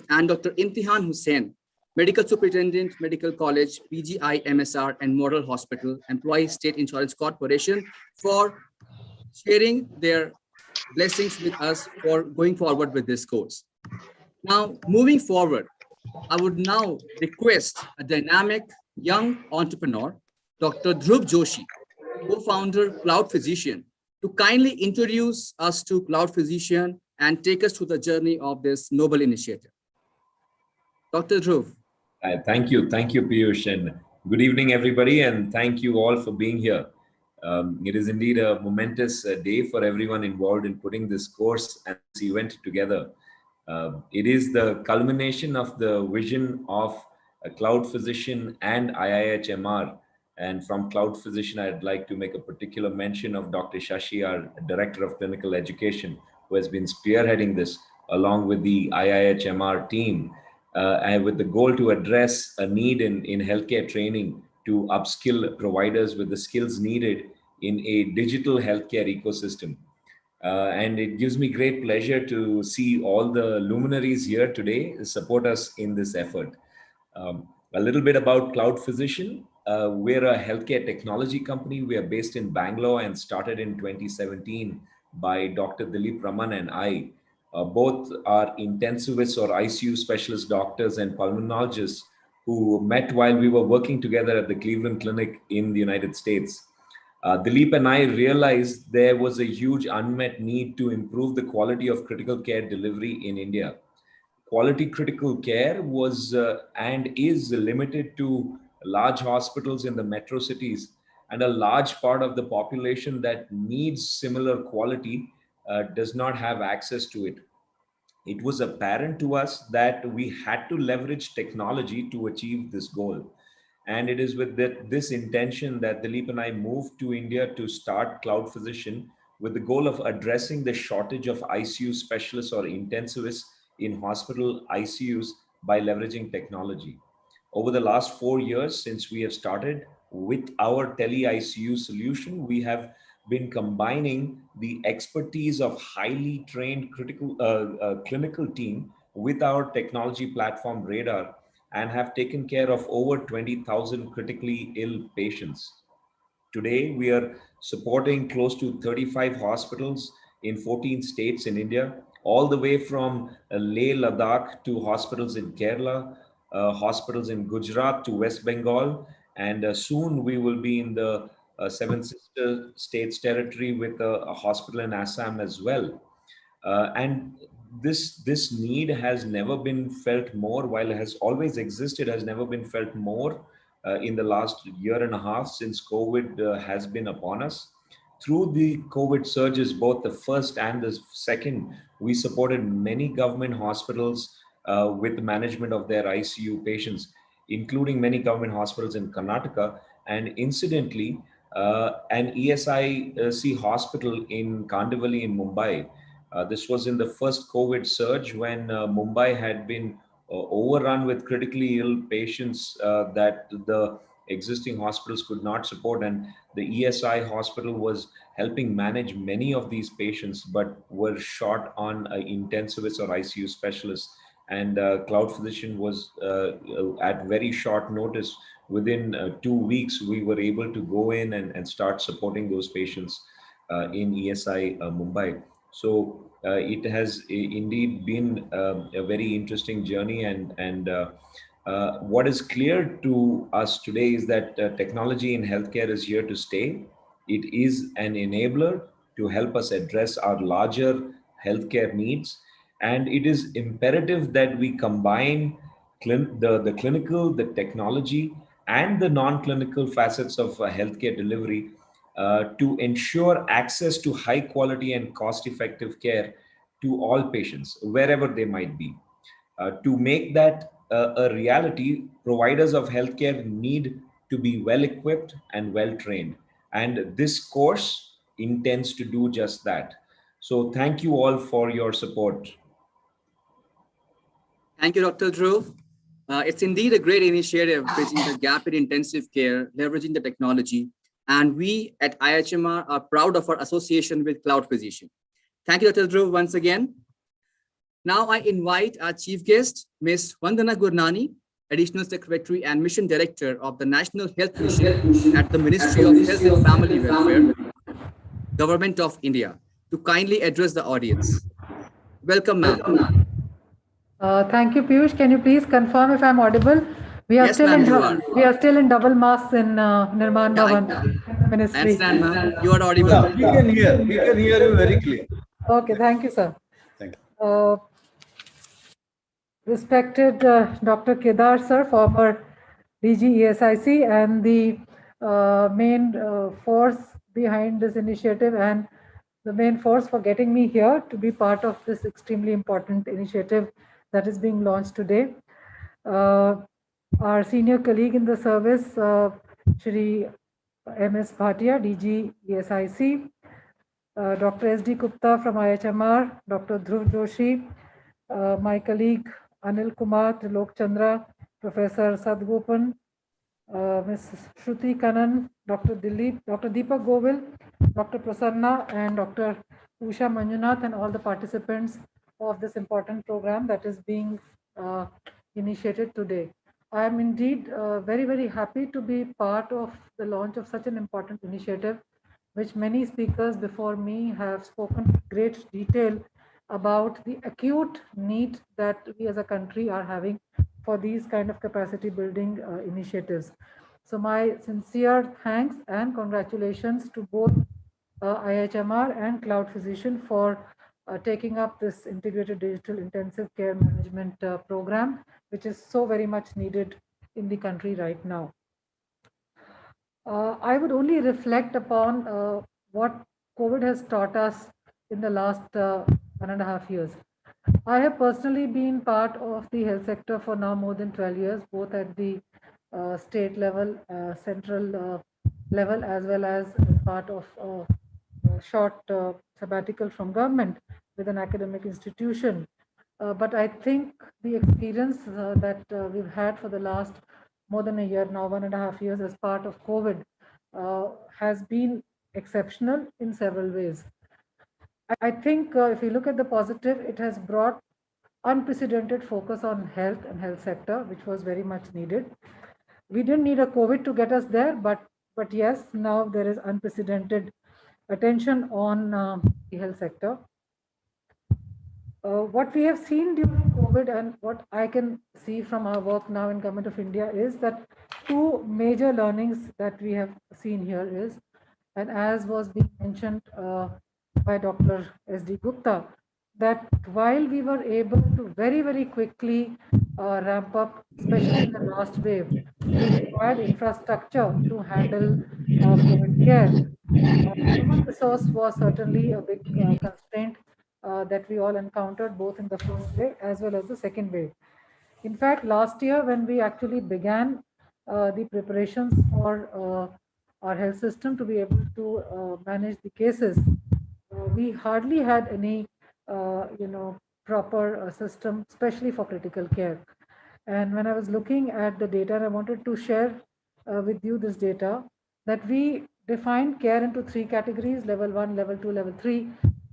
and Dr. Imtihan Hussain, Medical Superintendent, Medical College, PGIMSR and Model Hospital, Employee State Insurance Corporation, for sharing their blessings with us for going forward with this course. Now, moving forward, I would now request a dynamic young entrepreneur, Dr. Dhruv Joshi, co-founder, Cloud Physician, to kindly introduce us to Cloud Physician and take us through the journey of this noble initiative. Dr. Dhruv. Thank you, Piyush, and good evening, everybody, and thank you all for being here. It is indeed a momentous day for everyone involved in putting this course and this event together. It is the culmination of the vision of a Cloud Physician and IIHMR. And from Cloud Physician, I'd like to make a particular mention of Dr. Shashi, our Director of Clinical Education, who has been spearheading this along with the IIHMR team, and with the goal to address a need in healthcare training to upskill providers with the skills needed in a digital healthcare ecosystem. And it gives me great pleasure to see all the luminaries here today support us in this effort. A little bit about Cloud Physician. We're a healthcare technology company. We are based in Bangalore and started in 2017 by Dr. Dilip Raman and I. Both are intensivists or ICU specialist doctors and pulmonologists who met while we were working together at the Cleveland Clinic in the United States. Dilip and I realized there was a huge unmet need to improve the quality of critical care delivery in India. Quality critical care was and is limited to large hospitals in the metro cities, and a large part of the population that needs similar quality does not have access to it. It was apparent to us that we had to leverage technology to achieve this goal. And it is with this intention that Dilip and I moved to India to start Cloud Physician with the goal of addressing the shortage of ICU specialists or intensivists in hospital ICUs by leveraging technology. Over the last 4 years since we have started with our tele-ICU solution, we have been combining the expertise of highly trained clinical team with our technology platform Radar, and have taken care of over 20,000 critically ill patients. Today, we are supporting close to 35 hospitals in 14 states in India, all the way from Leh, Ladakh to hospitals in Kerala, hospitals in Gujarat to West Bengal, and soon we will be in the Seven Sister States territory with a hospital in Assam as well. And this need has never been felt more, while it has always existed, has never been felt more in the last year and a half since COVID has been upon us. Through the COVID surges, both the first and the second, we supported many government hospitals with the management of their ICU patients, including many government hospitals in Karnataka. And incidentally, an ESIC hospital in Kandivali in Mumbai This was in the first COVID surge when Mumbai had been overrun with critically ill patients that the existing hospitals could not support. And the ESI hospital was helping manage many of these patients, but were short on intensivists or ICU specialists. And Cloud Physician was at very short notice. Within 2 weeks, we were able to go in and start supporting those patients in ESI Mumbai. So it has indeed been a very interesting journey, and what is clear to us today is that technology in healthcare is here to stay. It is an enabler to help us address our larger healthcare needs, and it is imperative that we combine the clinical, the technology, and the non-clinical facets of healthcare delivery to ensure access to high quality and cost effective care to all patients, wherever they might be. To make that a reality, providers of healthcare need to be well equipped and well trained. And this course intends to do just that. So, thank you all for your support. Thank you, Dr. Dhruv. It's indeed a great initiative, bridging the gap in intensive care, leveraging the technology. And we at IIHMR are proud of our association with Cloud Physician. Thank you, Dr. Dhruv, once again. Now I invite our chief guest, Ms. Vandana Gurnani, Additional Secretary and Mission Director of the National Health Mission at the Ministry of Health and Family Welfare, Government of India, to kindly address the audience. Welcome, ma'am. Thank you, Piyush. Can you please confirm if I'm audible? We are Yes, still ma'am, in you are. we are still in double masks in Nirman Bhavan Ministry. I understand, ma'am. You are audible. Yeah, we can hear you very clear. Okay, thank you, sir. Thank you. Respected Dr. Kedar, sir, former DG ESIC and the main force behind this initiative and the main force for getting me here to be part of this extremely important initiative that is being launched today. Our senior colleague in the service, Shri M.S. Bhatia, DG ESIC, Dr. S.D. Gupta from IIHMR, Dr. Dhruv Joshi, my colleague Anil Kumar, Trilok Chandra, Professor Sadgopan, Ms. Shruti Kannan, Dr. Dilip, Dr. Deepak Govil, Dr. Prasanna, and Dr. Usha Manjunath, and all the participants of this important program that is being initiated today. I am indeed very, very happy to be part of the launch of such an important initiative, which many speakers before me have spoken in great detail about the acute need that we as a country are having for these kind of capacity building initiatives. So my sincere thanks and congratulations to both IIHMR and Cloud Physician for taking up this integrated digital intensive care management program, which is so very much needed in the country right now. I would only reflect upon what COVID has taught us in the last 1.5 years. I have personally been part of the health sector for now more than 12 years, both at the state level, central level, as well as part of a short sabbatical from government with an academic institution. But I think the experience that we've had for the last more than a year now, 1.5 years as part of COVID, has been exceptional in several ways. I think if you look at the positive, it has brought unprecedented focus on health and health sector, which was very much needed. We didn't need a COVID to get us there, but yes, now there is unprecedented attention on the health sector. What we have seen during COVID and what I can see from our work now in Government of India is that two major learnings that we have seen here is, and as was being mentioned by Dr. S.D. Gupta, that while we were able to very, very quickly ramp up, especially in the last wave, we required infrastructure to handle COVID care. Human resource was certainly a big constraint that we all encountered both in the first wave as well as the second wave. In fact, last year when we actually began the preparations for our health system to be able to manage the cases, we hardly had any proper system, especially for critical care. And when I was looking at the data, and I wanted to share with you this data, that we defined care into three categories: level 1, level 2, level 3,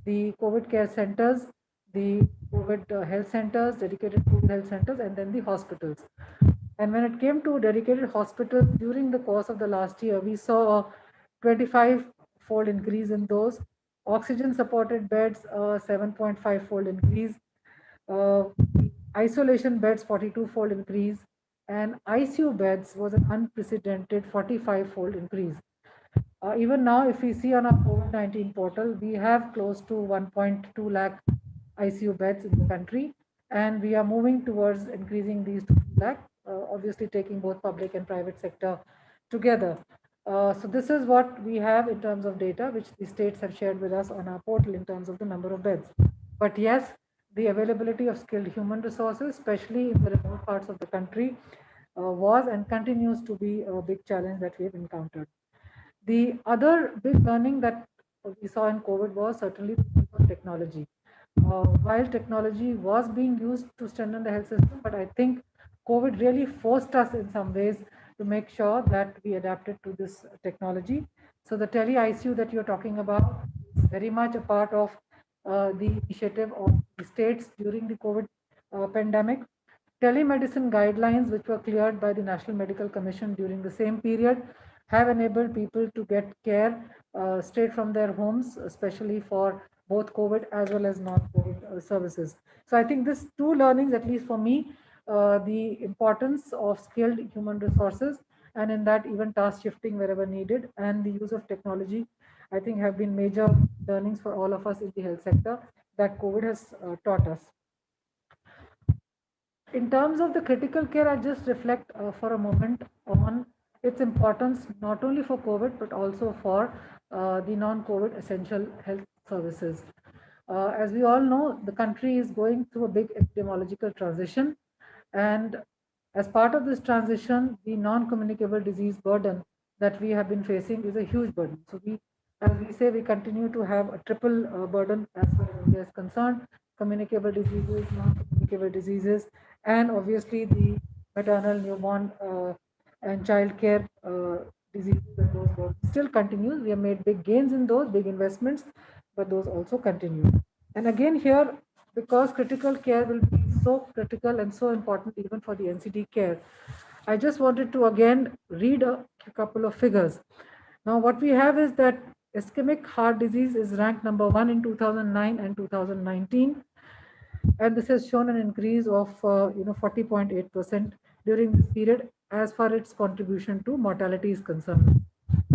the COVID care centers, the COVID health centers, dedicated COVID health centers, and then the hospitals. And when it came to dedicated hospitals, during the course of the last year, we saw a 25-fold increase in those. Oxygen supported beds, 7.5-fold increase. Isolation beds, 42-fold increase. And ICU beds was an unprecedented 45-fold increase. Even now, if we see on our COVID-19 portal, we have close to 1.2 lakh ICU beds in the country, and we are moving towards increasing these to 2 lakh, obviously taking both public and private sector together. So this is what we have in terms of data, which the states have shared with us on our portal in terms of the number of beds. But yes, the availability of skilled human resources, especially in the remote parts of the country, was and continues to be a big challenge that we have encountered. The other big learning that we saw in COVID was certainly the use of technology. While technology was being used to strengthen the health system, but I think COVID really forced us in some ways to make sure that we adapted to this technology. So the tele ICU that you're talking about is very much a part of the initiative of the states during the COVID pandemic. Telemedicine guidelines, which were cleared by the National Medical Commission during the same period, have enabled people to get care straight from their homes, especially for both COVID as well as non-COVID services. So I think these two learnings, at least for me, the importance of skilled human resources, and in that even task shifting wherever needed, and the use of technology, I think have been major learnings for all of us in the health sector that COVID has taught us. In terms of the critical care, I just reflect for a moment on its importance, not only for COVID, but also for the non-COVID essential health services. As we all know, the country is going through a big epidemiological transition. And as part of this transition, the non-communicable disease burden that we have been facing is a huge burden. So as we say, we continue to have a triple burden as far as India is concerned: communicable diseases, non-communicable diseases, and obviously the maternal, newborn, and child care diseases, and those still continues. We have made big gains in those, big investments, but those also continue. And again here, because critical care will be so critical and so important even for the NCD care, I just wanted to again read a couple of figures. Now what we have is that ischemic heart disease is ranked number 1 in 2009 and 2019. And this has shown an increase of 40.8% during this period as far as its contribution to mortality is concerned.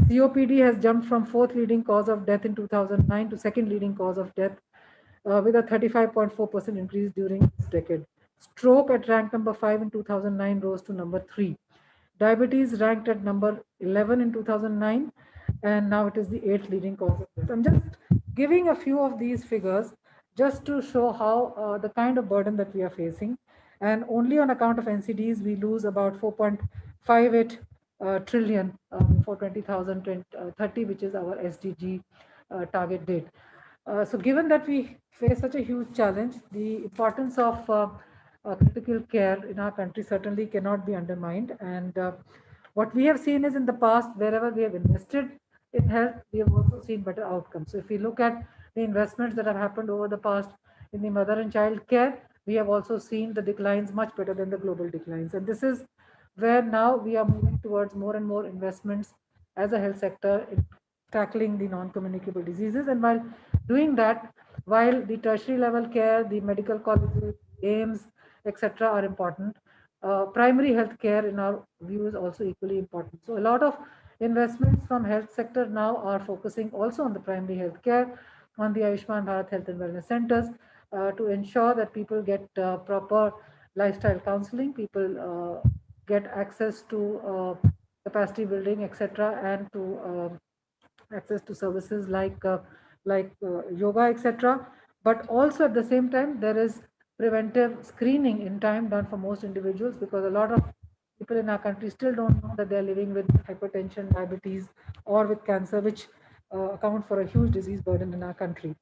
COPD has jumped from 4th leading cause of death in 2009 to 2nd leading cause of death with a 35.4% increase during this decade. Stroke at rank number 5 in 2009 rose to number 3. Diabetes ranked at number 11 in 2009, and now it is the 8th leading cause of death. I'm just giving a few of these figures just to show how the kind of burden that we are facing. And only on account of NCDs, we lose about 4.58 trillion for 2030, which is our SDG target date. So given that we face such a huge challenge, the importance of critical care in our country certainly cannot be undermined. And what we have seen is, in the past, wherever we have invested in health, we have also seen better outcomes. So if we look at the investments that have happened over the past in the mother and child care, we have also seen the declines much better than the global declines. And this is where now we are moving towards more and more investments as a health sector in tackling the non-communicable diseases. And while doing that, while the tertiary level care, the medical colleges, AIMS, etc. are important, primary health care in our view is also equally important. So a lot of investments from health sector now are focusing also on the primary health care, on the IIHMR Bharat Health and Wellness Centers, to ensure that people get proper lifestyle counseling, people get access to capacity building, etc., and to access to services like yoga, etc. But also at the same time, there is preventive screening in time done for most individuals, because a lot of people in our country still don't know that they're living with hypertension, diabetes, or with cancer, which account for a huge disease burden in our country.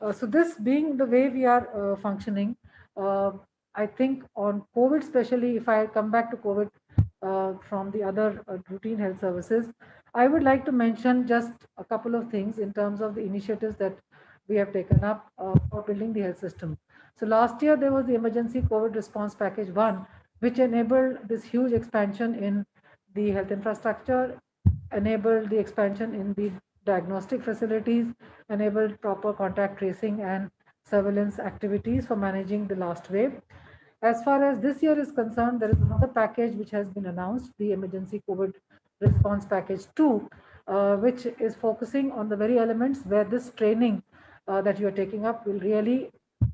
So this being the way we are functioning, I think on COVID, especially if I come back to COVID from the other routine health services, I would like to mention just a couple of things in terms of the initiatives that we have taken up for building the health system. So last year there was the emergency COVID response package 1, which enabled this huge expansion in the health infrastructure, enabled the expansion in the diagnostic facilities, enabled proper contact tracing and surveillance activities for managing the last wave. As far as this year is concerned, there is another package which has been announced, the Emergency COVID Response Package 2, which is focusing on the very elements where this training that you are taking up will really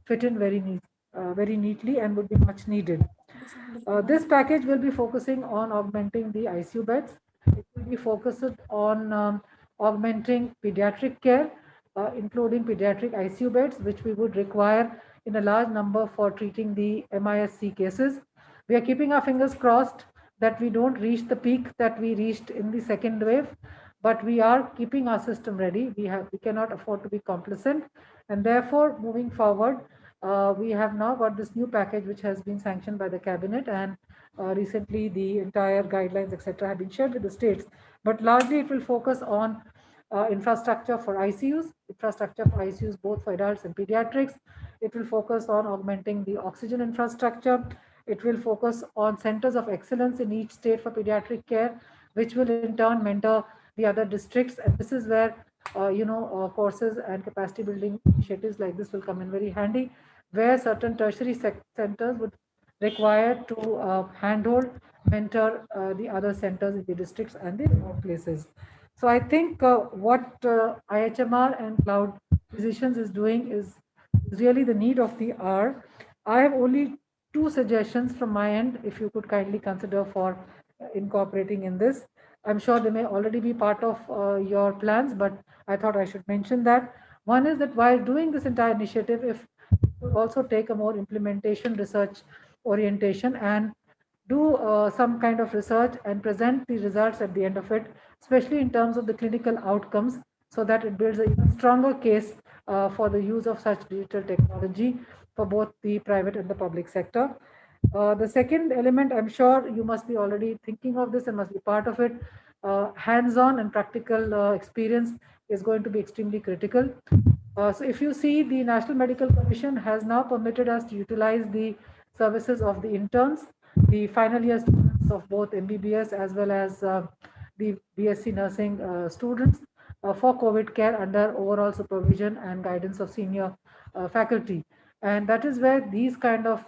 fit in very neatly and would be much needed. This package will be focusing on augmenting the ICU beds. It will be focused on augmenting pediatric care, including pediatric ICU beds, which we would require in a large number for treating the MIS-C cases. We are keeping our fingers crossed that we don't reach the peak that we reached in the second wave, but we are keeping our system ready. We cannot afford to be complacent, and therefore, moving forward, we have now got this new package which has been sanctioned by the cabinet, and recently the entire guidelines, etc., have been shared with the states. But largely, it will focus on infrastructure for ICUs, both for adults and pediatrics. It will focus on augmenting the oxygen infrastructure. It will focus on centers of excellence in each state for pediatric care, which will in turn mentor the other districts. And this is where courses and capacity building initiatives like this will come in very handy, where certain tertiary centers would require to handhold, mentor the other centers in the districts and the remote places. So I think what IHMR and Cloud Physicians is doing is really the need of the hour. I have only 2 suggestions from my end, if you could kindly consider for incorporating in this. I'm sure they may already be part of your plans, but I thought I should mention that. One is that while doing this entire initiative, if you could also take a more implementation research orientation and do some kind of research and present the results at the end of it, especially in terms of the clinical outcomes, so that it builds a even stronger case for the use of such digital technology for both the private and the public sector. The second element, I'm sure you must be already thinking of this and must be part of it. Hands-on and practical experience is going to be extremely critical. So if you see, the National Medical Commission has now permitted us to utilize the services of the interns, the final year students of both MBBS as well as the BSc nursing students for COVID care under overall supervision and guidance of senior faculty. And that is where these kind of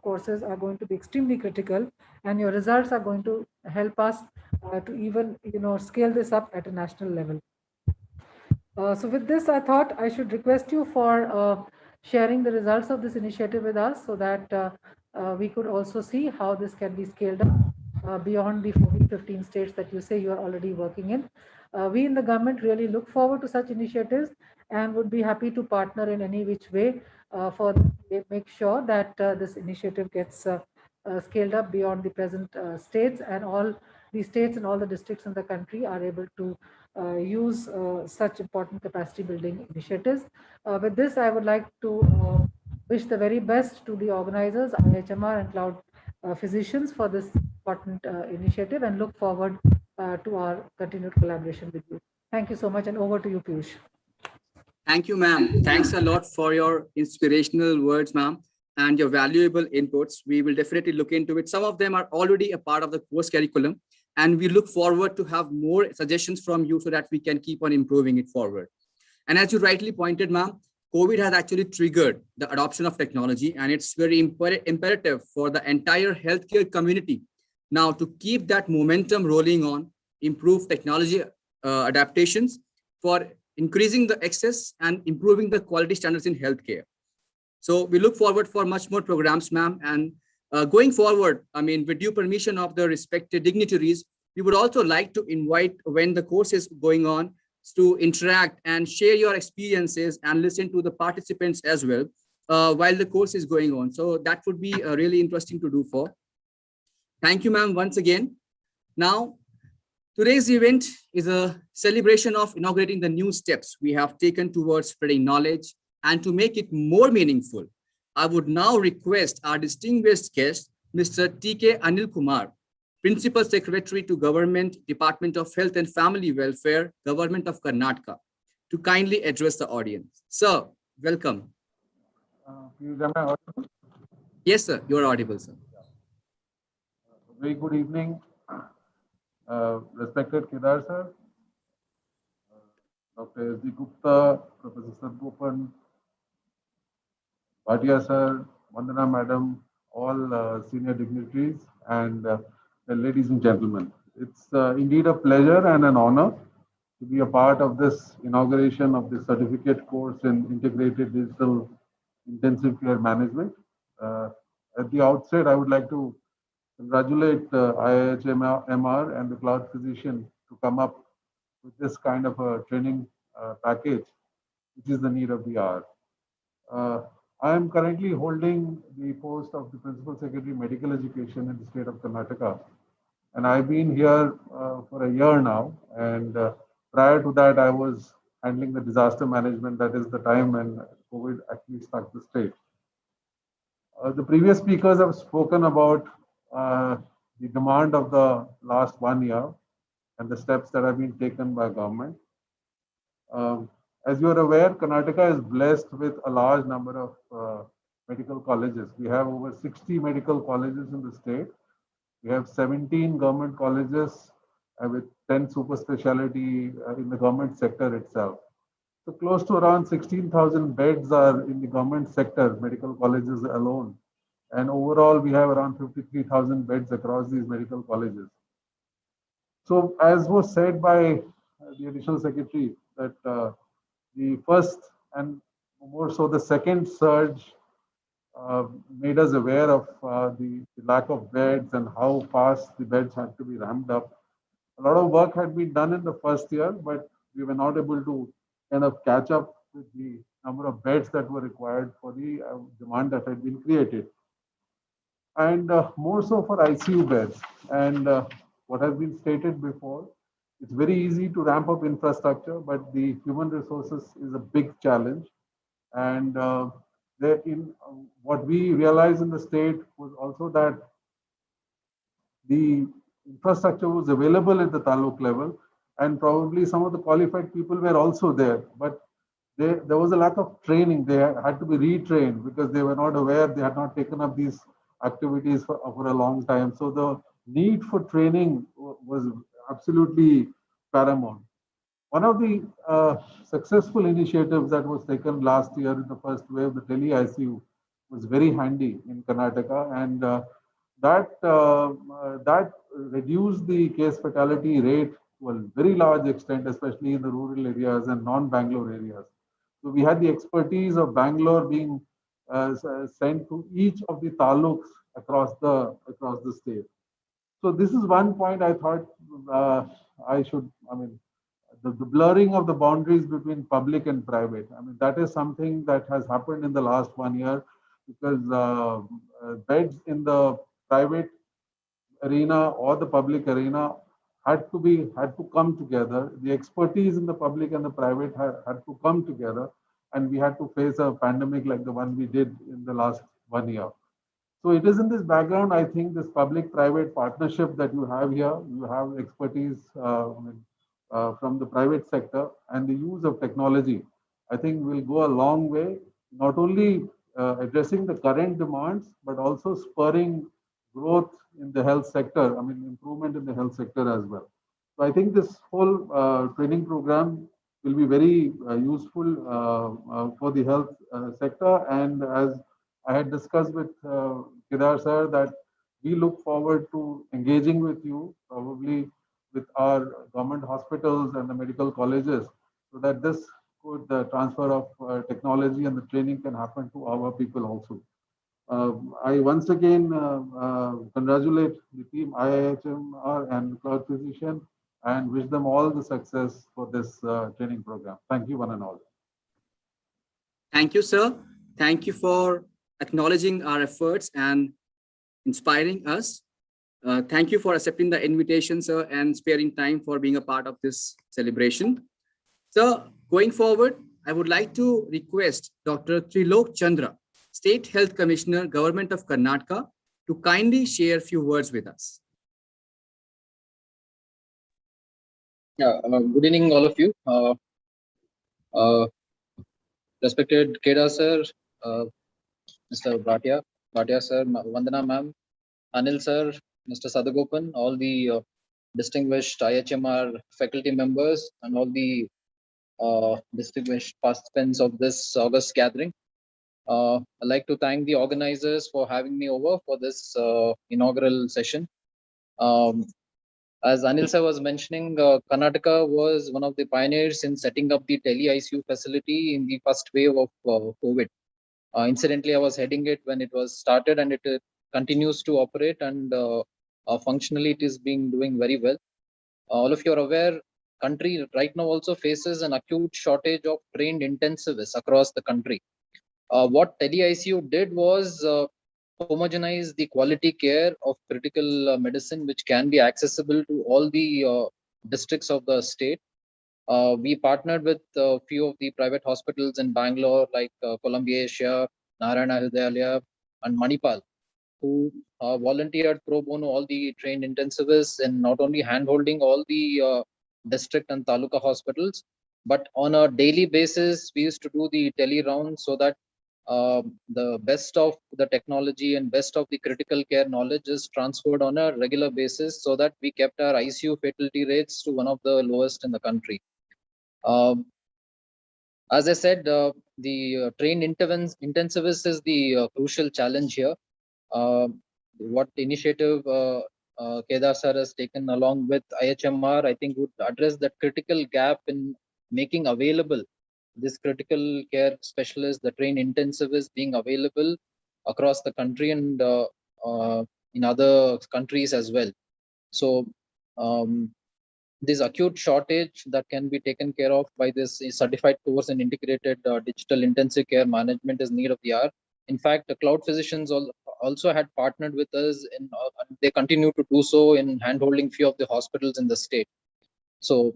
courses are going to be extremely critical, and your results are going to help us to even scale this up at a national level. So with this, I thought I should request you for sharing the results of this initiative with us, so that we could also see how this can be scaled up beyond the 14-15 states that you say you are already working in. We in the government really look forward to such initiatives and would be happy to partner in any which way for make sure that this initiative gets scaled up beyond the present states, and all the states and all the districts in the country are able to use such important capacity building initiatives. With this, I would like to wish the very best to the organizers, IIHMR and Cloud Physicians, for this important initiative, and look forward to our continued collaboration with you. Thank you so much, and over to you, Piyush. Thank you, ma'am. Thanks a lot for your inspirational words, ma'am, and your valuable inputs. We will definitely look into it. Some of them are already a part of the course curriculum, and we look forward to have more suggestions from you so that we can keep on improving it forward. And as you rightly pointed, ma'am, COVID has actually triggered the adoption of technology, and it's very imperative for the entire healthcare community now to keep that momentum rolling on, improve technology adaptations for increasing the access and improving the quality standards in healthcare. So we look forward for much more programs, ma'am. And going forward, I mean, with due permission of the respected dignitaries, we would also like to invite, when the course is going on, to interact and share your experiences and listen to the participants as well while the course is going on. So that would be really interesting to do for. Thank you, ma'am, once again. Now, today's event is a celebration of inaugurating the new steps we have taken towards spreading knowledge, And to make it more meaningful, I would now request our distinguished guest, Mr. T.K. Anil Kumar, Principal Secretary to Government, Department of Health and Family Welfare, Government of Karnataka, to kindly address the audience. Sir, welcome. Yes, sir, you're audible, sir. Very good evening, respected Kedar sir, Dr. S.D. Gupta, Professor Sargopan, Bhatia sir, Vandana madam, all senior dignitaries, and the ladies and gentlemen. It's indeed a pleasure and an honor to be a part of this inauguration of the certificate course in Integrated Digital Intensive Care Management. At the outset, I would like to congratulate IIHMR and the Cloud Physician to come up with this kind of a training package, which is the need of the hour. I am currently holding the post of the Principal Secretary Medical Education in the state of Karnataka. And I've been here for a year now. And prior to that, I was handling the disaster management. That is the time when COVID actually struck the state. The previous speakers have spoken about the demand of the last 1 year and the steps that have been taken by government. As you are aware, Karnataka is blessed with a large number of medical colleges. We have over 60 medical colleges in the state. We have 17 government colleges with 10 super specialty in the government sector itself. So close to around 16,000 beds are in the government sector, medical colleges alone. And overall, we have around 53,000 beds across these medical colleges. So as was said by the additional secretary, that the first and more so the second surge made us aware of the lack of beds and how fast the beds had to be ramped up. A lot of work had been done in the first year, but we were not able to kind of catch up with the number of beds that were required for the demand that had been created. And more so for ICU beds. And what has been stated before, it's very easy to ramp up infrastructure, but the human resources is a big challenge. And what we realized in the state was also that the infrastructure was available at the taluk level, and probably some of the qualified people were also there, but there was a lack of training. They had to be retrained because they were not aware, they had not taken up these activities for a long time. So the need for training was absolutely paramount. One of the successful initiatives that was taken last year in the first wave, the tele-ICU, was very handy in Karnataka, and that reduced the case fatality rate to a very large extent, especially in the rural areas and non-Bangalore areas. So we had the expertise of Bangalore being sent to each of the taluks across the state. So this is one point I thought the blurring of the boundaries between public and private. I mean, that is something that has happened in the last 1 year, because beds in the private arena or the public arena had to come together. The expertise in the public and the private had to come together, and we had to face a pandemic like the one we did in the last 1 year. So it is in this background, I think, this public-private partnership that you have here, you have expertise from the private sector, and the use of technology, I think will go a long way, not only addressing the current demands, but also spurring growth in the health sector, improvement in the health sector as well. So I think this whole training program will be very useful for the health sector. And as I had discussed with Kedar sir, that we look forward to engaging with you, probably with our government hospitals and the medical colleges, so that this could transfer of technology and the training can happen to our people also. I once again congratulate the team IIHMR and Cloud Physician and wish them all the success for this training program. Thank you, one and all. Thank you, sir. Thank you for acknowledging our efforts and inspiring us. Thank you for accepting the invitation, sir, and sparing time for being a part of this celebration. So going forward, I would like to request Dr. Trilok Chandra, State Health Commissioner, Government of Karnataka, to kindly share a few words with us. Yeah, good evening, all of you. Respected Keda sir, Mr. Bhatia sir, Vandana ma'am, Anil sir, Mr. Sadagopan, all the distinguished IIHMR faculty members, and all the distinguished participants of this August gathering. I'd like to thank the organizers for having me over for this inaugural session. As Anil sir was mentioning, Karnataka was one of the pioneers in setting up the tele-ICU facility in the first wave of COVID. Incidentally, I was heading it when it was started, and it continues to operate, and functionally it is doing very well. All of you are aware, country right now also faces an acute shortage of trained intensivists across the country. What tele-ICU did was homogenize the quality care of critical medicine, which can be accessible to all the districts of the state. We partnered with a few of the private hospitals in Bangalore, like Columbia Asia, Narayana Hridayalaya, and Manipal, who volunteered pro bono all the trained intensivists and not only hand-holding all the district and taluka hospitals, but on a daily basis, we used to do the tele rounds so that the best of the technology and best of the critical care knowledge is transferred on a regular basis, so that we kept our ICU fatality rates to one of the lowest in the country. As I said, the trained intensivist is the crucial challenge here. What initiative Kedar sir has taken along with IIHMR, I think, would address that critical gap in making available this critical care specialist, the trained intensivist, being available across the country and in other countries as well. So this acute shortage that can be taken care of by this certified course in integrated digital intensive care management is need of the hour. In fact, the cloud physicians also had partnered with us, and they continue to do so in hand-holding few of the hospitals in the state. So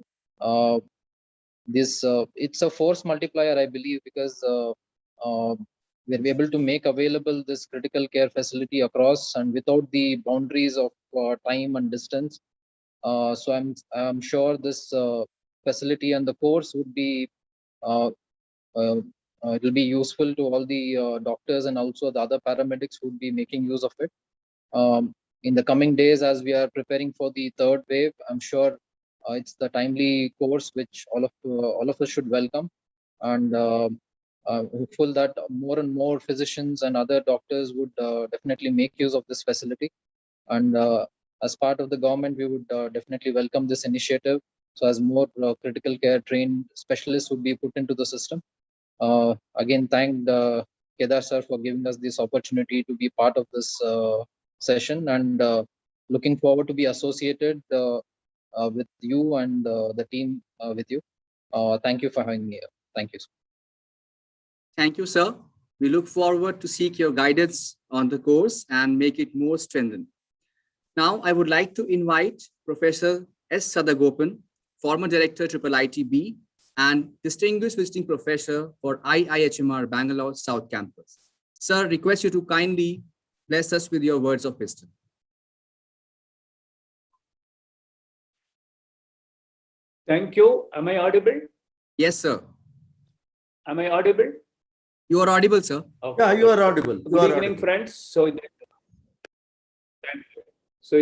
it's a force multiplier, I believe, because we're able to make available this critical care facility across and without the boundaries of time and distance. So I'm sure this facility and the course would be it will be useful to all the doctors and also the other paramedics who would be making use of it. In the coming days, as we are preparing for the third wave, I'm sure it's the timely course which all of us should welcome, and hopeful that more and more physicians and other doctors would definitely make use of this facility. And as part of the government, we would definitely welcome this initiative. So as more critical care trained specialists would be put into the system. Again, thank Kedar sir for giving us this opportunity to be part of this session, and looking forward to be associated with you and the team with you. Thank you for having me here. Thank you. Thank you, sir. We look forward to seek your guidance on the course and make it more strengthened. Now, I would like to invite Professor S. Sadagopan, former Director IIITB and Distinguished Visiting Professor for IIHMR Bangalore South Campus. Sir, request you to kindly bless us with your words of wisdom. Thank you. Am I audible? Yes, sir. Am I audible? You are audible, sir. Okay. Yeah, you are audible. Good evening, friends. So in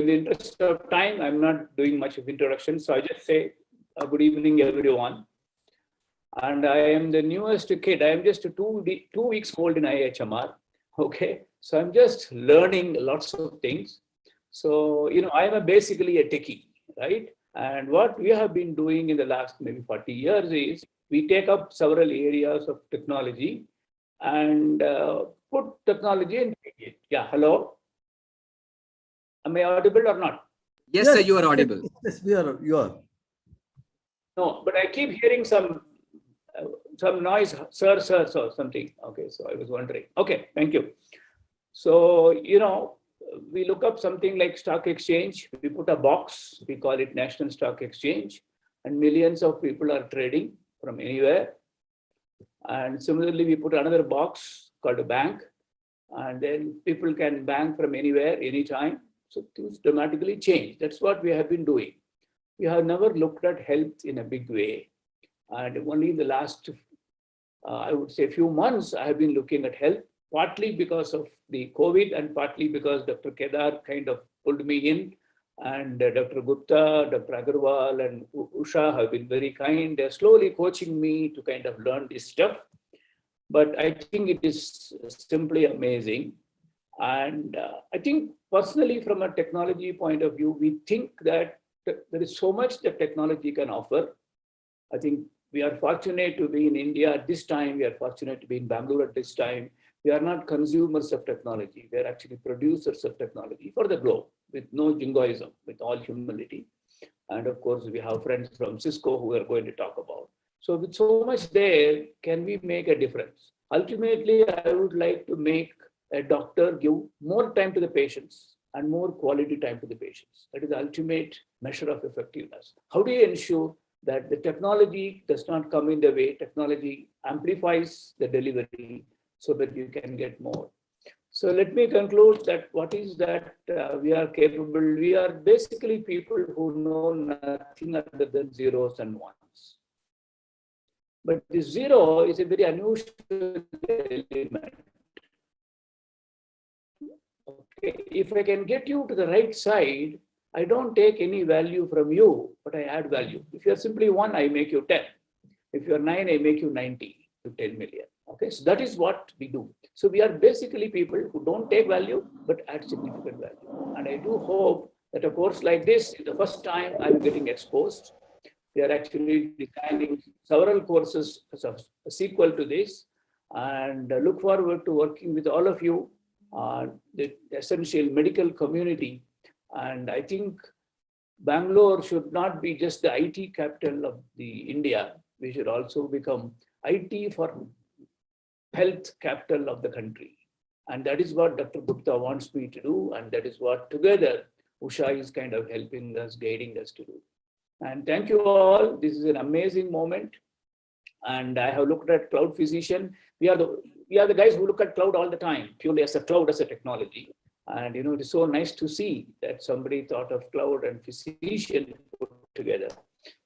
the interest of time, I'm not doing much of introduction. So I just say good evening, everyone. And I am the newest kid. I am just 2 weeks old in IIHMR. Okay. So I'm just learning lots of things. So, I am basically a techie, right? And what we have been doing in the last maybe 40 years is we take up several areas of technology and put technology in it. Yeah, hello? Am I audible or not? Yes, sir, you are audible. Yes, you are. No, but I keep hearing some noise, sir, something. Okay, so I was wondering. Okay, thank you. So, we look up something like stock exchange. We put a box, we call it National Stock Exchange, and millions of people are trading from anywhere. And similarly, we put another box called a bank, and then people can bank from anywhere, anytime. So things dramatically change. That's what we have been doing. We have never looked at health in a big way. And only in the last, I would say, few months, I have been looking at health, partly because of the COVID and partly because Dr. Kedar kind of pulled me in. And Dr. Gupta, Dr. Agarwal, and Usha have been very kind. They're slowly coaching me to kind of learn this stuff. But I think it is simply amazing. And I think personally, from a technology point of view, we think that there is so much that technology can offer. I think we are fortunate to be in India at this time. We are fortunate to be in Bangalore at this time. We are not consumers of technology. We are actually producers of technology for the globe, with no jingoism, with all humility. And of course, we have friends from Cisco who are going to talk about. So with so much there, can we make a difference? Ultimately, I would like to make a doctor give more time to the patients and more quality time to the patients. That is the ultimate measure of effectiveness. How do you ensure that the technology does not come in the way? Technology amplifies the delivery so that you can get more. So let me conclude that what is that we are capable. We are basically people who know nothing other than zeros and ones. But the zero is a very unusual element. Okay. If I can get you to the right side, I don't take any value from you, but I add value. If you're simply 1, I make you 10. If you're 9, I make you 90 to 10 million. Okay, so that is what we do. So we are basically people who don't take value, but add significant value. And I do hope that a course like this is the first time I'm getting exposed. We are actually designing several courses as a sequel to this, and look forward to working with all of you, the essential medical community. And I think Bangalore should not be just the IT capital of the India. We should also become IT for health capital of the country. And that is what Dr. Gupta wants me to do. And that is what together Usha is kind of helping us, guiding us to do. And thank you all. This is an amazing moment. And I have looked at cloud physician. We are the guys who look at cloud all the time, purely as a cloud, as a technology. And it is so nice to see that somebody thought of cloud and physician put together.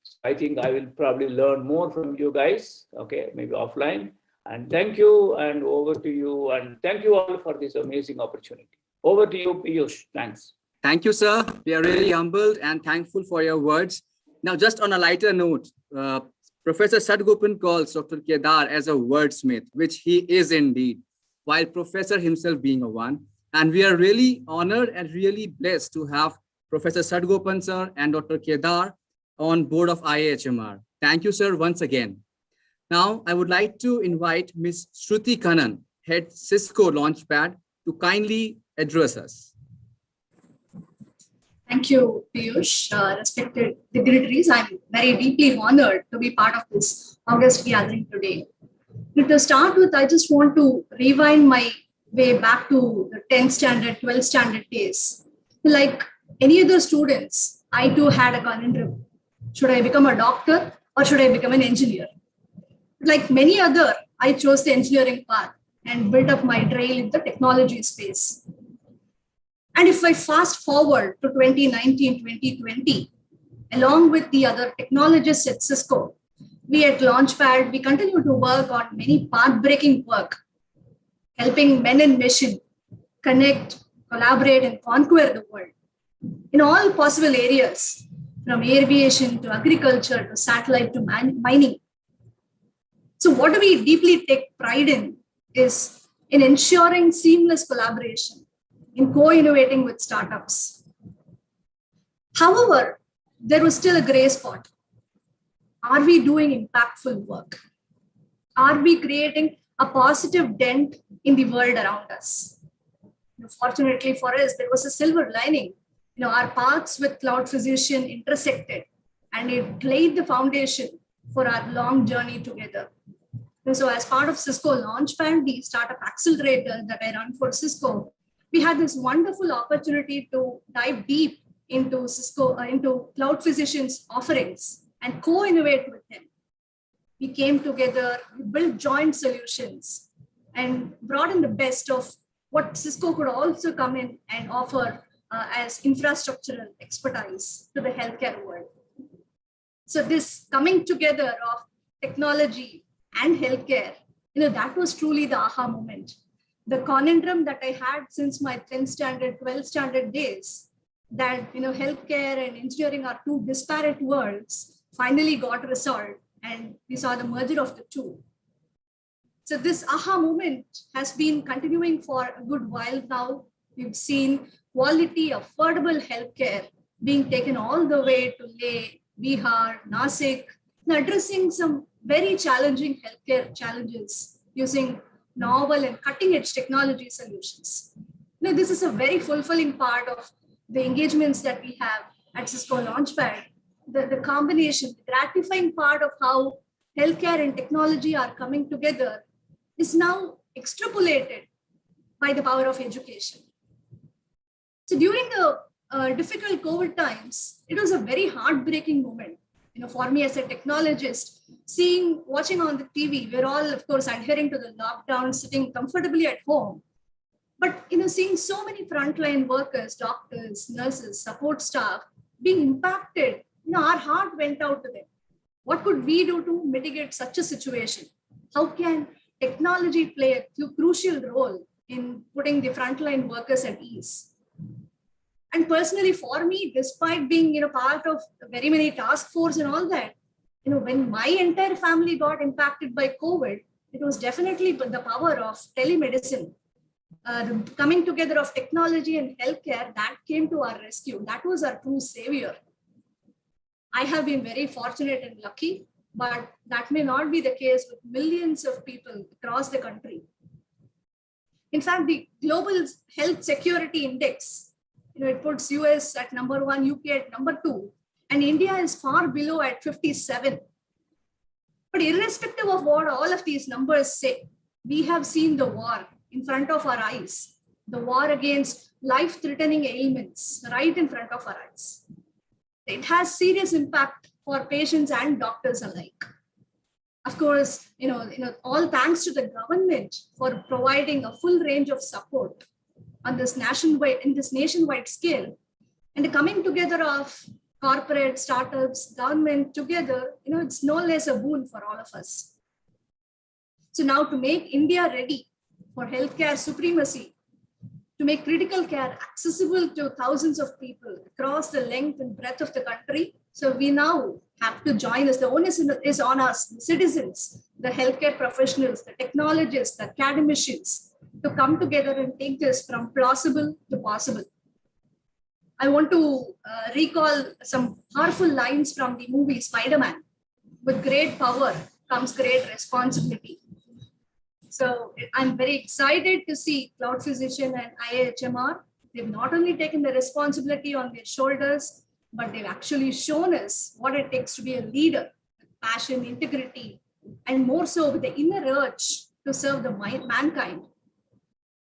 So I think I will probably learn more from you guys, okay, maybe offline. And thank you, and over to you. And thank you all for this amazing opportunity. Over to you, Piyush. Thanks. Thank you, sir. We are really humbled and thankful for your words. Now, just on a lighter note, Professor Sadgopan calls Dr. Kedar as a wordsmith, which he is indeed, while Professor himself being a one. And we are really honored and really blessed to have Professor Sadgopan, sir, and Dr. Kedar on board of IIHMR. Thank you, sir, once again. Now, I would like to invite Ms. Shruti Kannan, Head Cisco Launchpad, to kindly address us. Thank you, Piyush. Respected dignitaries, I'm very deeply honored to be part of this August gathering today. To start with, I just want to rewind my way back to the 10th standard, 12th standard days. Like any other students, I too had a conundrum. Should I become a doctor or should I become an engineer? Like many other, I chose the engineering path and built up my trail in the technology space. And if I fast forward to 2019, 2020, along with the other technologists at Cisco, we at Launchpad, we continue to work on many path-breaking work, helping men in mission connect, collaborate, and conquer the world in all possible areas, from aviation to agriculture to satellite to mining. So what do we deeply take pride in is in ensuring seamless collaboration, in co-innovating with startups. However, there was still a gray spot. Are we doing impactful work? Are we creating a positive dent in the world around us? Fortunately for us, there was a silver lining. Our paths with Cloud Physician intersected, and it laid the foundation for our long journey together. And so as part of Cisco Launchpad, the startup accelerator that I run for Cisco, we had this wonderful opportunity to dive deep into Cisco, into Cloud Physician's offerings and co-innovate with them. We came together, we built joint solutions and brought in the best of what Cisco could also come in and offer as infrastructural expertise to the healthcare world. So this coming together of technology and healthcare, that was truly the aha moment. The conundrum that I had since my 10th standard, 12th standard days, that healthcare and engineering are two disparate worlds, finally got resolved, and we saw the merger of the two. So this aha moment has been continuing for a good while now. We've seen quality, affordable healthcare being taken all the way to Leh, Bihar, Nasik, addressing some very challenging healthcare challenges using novel and cutting-edge technology solutions. This is a very fulfilling part of the engagements that we have at Cisco Launchpad. The combination, the gratifying part of how healthcare and technology are coming together is now extrapolated by the power of education. So during the difficult COVID times, it was a very heartbreaking moment. For me as a technologist, watching on the TV, we're all, of course, adhering to the lockdown, sitting comfortably at home. But seeing so many frontline workers, doctors, nurses, support staff being impacted, our heart went out to them. What could we do to mitigate such a situation? How can technology play a crucial role in putting the frontline workers at ease? And personally, for me, despite being part of very many task force and all that, when my entire family got impacted by COVID, it was definitely the power of telemedicine. The coming together of technology and healthcare that came to our rescue. That was our true savior. I have been very fortunate and lucky, but that may not be the case with millions of people across the country. In fact, the Global Health Security Index, it puts US at number 1, UK at number 2, and India is far below at 57. But irrespective of what all of these numbers say, we have seen the war in front of our eyes, the war against life-threatening ailments right in front of our eyes. It has serious impact for patients and doctors alike. Of course, all thanks to the government for providing a full range of support on this nationwide scale, and the coming together of corporate, startups, government together, it's no less a boon for all of us. So now to make India ready for healthcare supremacy, to make critical care accessible to thousands of people across the length and breadth of the country. So we now have to join us. The onus is on us, the citizens, the healthcare professionals, the technologists, the academicians, to come together and take this from plausible to possible. I want to recall some powerful lines from the movie Spider-Man. With great power comes great responsibility. So I'm very excited to see Cloud Physician and IIHMR. They've not only taken the responsibility on their shoulders, but they've actually shown us what it takes to be a leader, with passion, integrity, and more so with the inner urge to serve the mankind.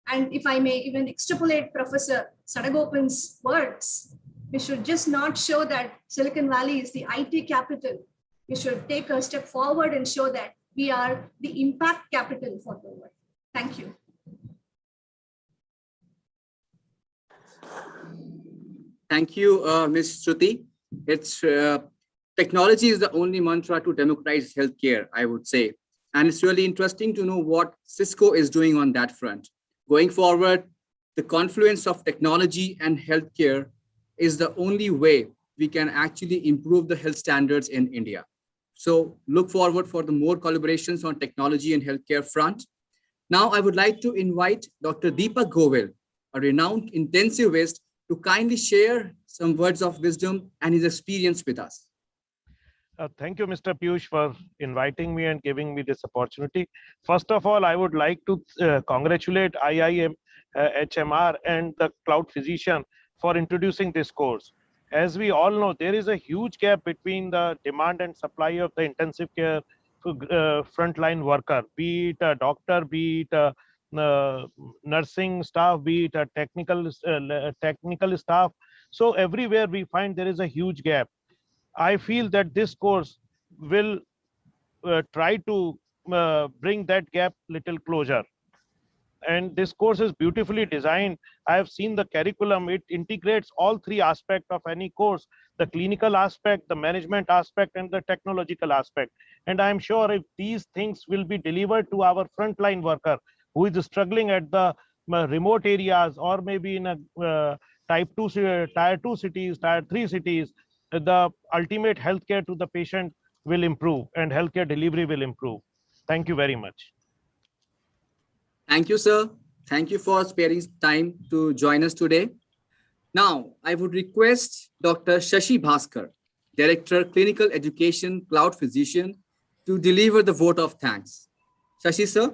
And if I may even extrapolate Professor Sadagopan's words, we should just not show that Silicon Valley is the IT capital. We should take a step forward and show that we are the impact capital for the world. Thank you. Thank you, Ms. Shruti. Technology is the only mantra to democratize healthcare, I would say. And it's really interesting to know what Cisco is doing on that front. Going forward, the confluence of technology and healthcare is the only way we can actually improve the health standards in India. So look forward for the more collaborations on technology and healthcare front. Now I would like to invite Dr. Deepak Govil, a renowned intensivist, to kindly share some words of wisdom and his experience with us. Thank you, Mr. Piyush, for inviting me and giving me this opportunity. First of all, I would like to congratulate IIHMR and the Cloud Physician for introducing this course. As we all know, there is a huge gap between the demand and supply of the intensive care frontline worker, be it a doctor, be it a nursing staff, be it a technical staff. So everywhere we find there is a huge gap. I feel that this course will try to bring that gap little closer. And this course is beautifully designed. I have seen the curriculum. It integrates all three aspects of any course: the clinical aspect, the management aspect, and the technological aspect. And I'm sure if these things will be delivered to our frontline worker who is struggling at the remote areas, or maybe in a tier 2 cities, tier 3 cities, the ultimate healthcare to the patient will improve and healthcare delivery will improve. Thank you very much. Thank you, sir. Thank you for sparing time to join us today. Now, I would request Dr. Shashi Bhaskar, Director, Clinical Education, Cloud Physician, to deliver the vote of thanks. Shashi, sir?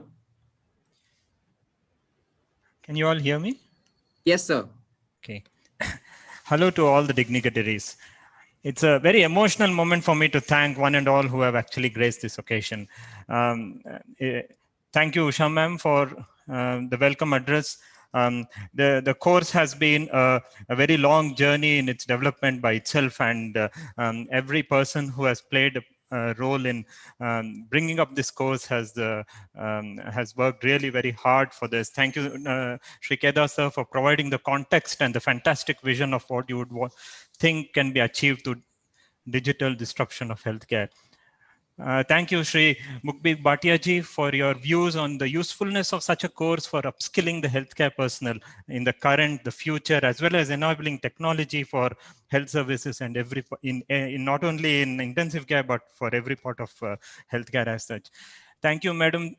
Can you all hear me? Yes, sir. Okay. Hello to all the dignitaries. It's a very emotional moment for me to thank one and all who have actually graced this occasion. Thank you, Usha ma'am, for the welcome address. The course has been a very long journey in its development by itself, and every person who has played a role in bringing up this course has worked really very hard for this. Thank you, Sri Kedar sir, for providing the context and the fantastic vision of what you would think can be achieved through digital disruption of healthcare. Thank you, Sri Mukbir Bhatia ji, for your views on the usefulness of such a course for upskilling the healthcare personnel in the current, the future, as well as enabling technology for health services and in not only in intensive care, but for every part of healthcare as such. Thank you, Madam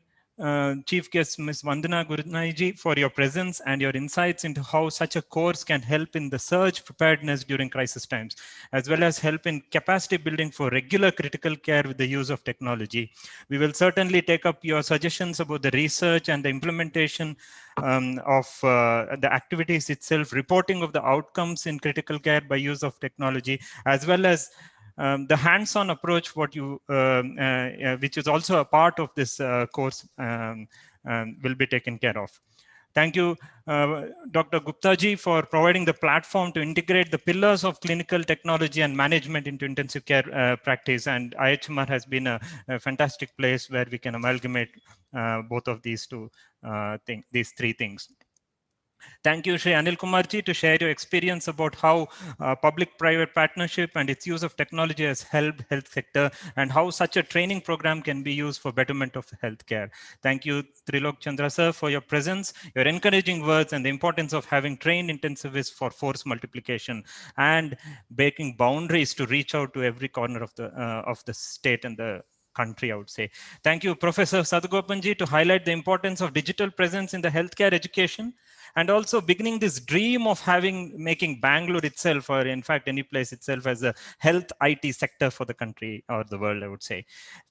Chief Guest Ms. Vandana Gurnani ji, for your presence and your insights into how such a course can help in the surge preparedness during crisis times, as well as help in capacity building for regular critical care with the use of technology. We will certainly take up your suggestions about the research and the implementation of the activities itself, reporting of the outcomes in critical care by use of technology, as well as the hands-on approach, which is also a part of this course, will be taken care of. Thank you, Dr. Gupta ji, for providing the platform to integrate the pillars of clinical technology and management into intensive care practice. And IIHMR has been a fantastic place where we can amalgamate both of these these three things. Thank you, Shri Anil Kumar ji, to share your experience about how public-private partnership and its use of technology has helped health sector, and how such a training program can be used for betterment of healthcare. Thank you, Trilok Chandra sir, for your presence, your encouraging words, and the importance of having trained intensivists for force multiplication and breaking boundaries to reach out to every corner of the state and the country, I would say. Thank you, Professor Sadgopanji, to highlight the importance of digital presence in the healthcare education, and also beginning this dream of making Bangalore itself, or in fact any place itself, as a health IT sector for the country or the world, I would say.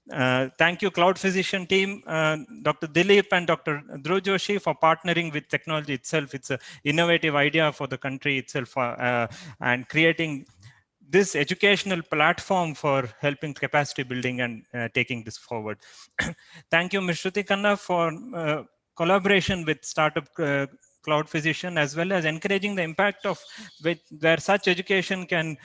Thank you, Cloud Physician team, Dr. Dilip and Dr. Dhruv Joshi, for partnering with technology itself. It's an innovative idea for the country itself, and creating this educational platform for helping capacity building and taking this forward. Thank you, Ms. Shruti Khanna, for collaboration with Startup Cloud Physician, as well as encouraging the impact of where such education can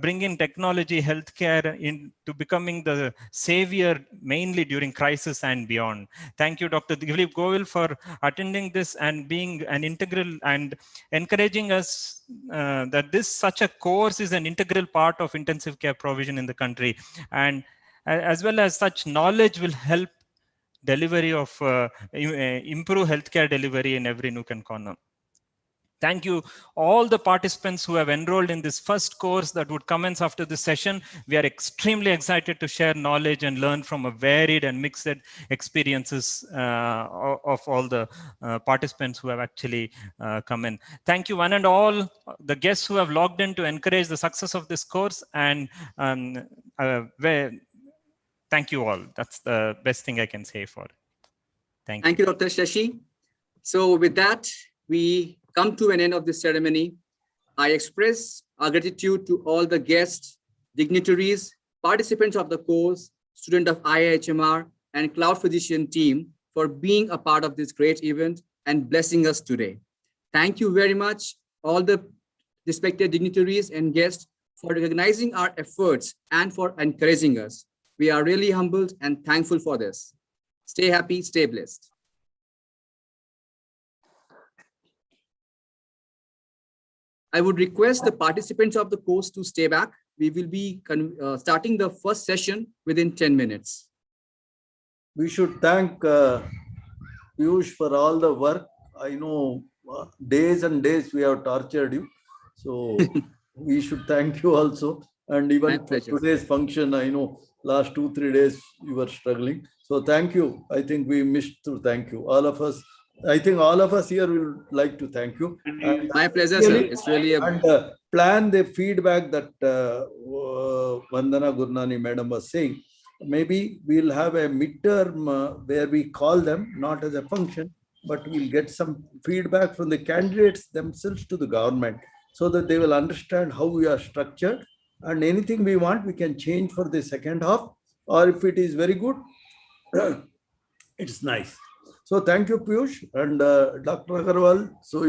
bring in technology, healthcare into becoming the savior, mainly during crisis and beyond. Thank you, Dr. Dilip Govil, for attending this and being an integral and encouraging us that such a course is an integral part of intensive care provision in the country, and as well as such knowledge will help delivery of improve healthcare delivery in every nook and corner. Thank you, all the participants who have enrolled in this first course that would commence after this session. We are extremely excited to share knowledge and learn from a varied and mixed experiences of all the participants who have actually come in. Thank you, one and all the guests who have logged in to encourage the success of this course, and thank you all. That's the best thing I can say for it. Thank you, Dr. Shashi. So with that, we come to an end of this ceremony. I express our gratitude to all the guests, dignitaries, participants of the course, students of IIHMR and Cloud Physician team for being a part of this great event and blessing us today. Thank you very much, all the respected dignitaries and guests, for recognizing our efforts and for encouraging us. We are really humbled and thankful for this. Stay happy, stay blessed. I would request the participants of the course to stay back. We will be starting the first session within 10 minutes. We should thank Piyush for all the work. I know days and days we have tortured you. So we should thank you also. And even for today's function, I know last 2-3 days you were struggling. So thank you. I think we missed to thank you. All of us, I think all of us here will like to thank you. And my pleasure, sir. It's really and plan the feedback that Vandana Gurnani madam was saying. Maybe we'll have a midterm where we call them, not as a function, but we'll get some feedback from the candidates themselves to the government so that they will understand how we are structured, and anything we want, we can change for the second half, or if it is very good, it's nice. So thank you, Piyush and Dr. Agarwal. So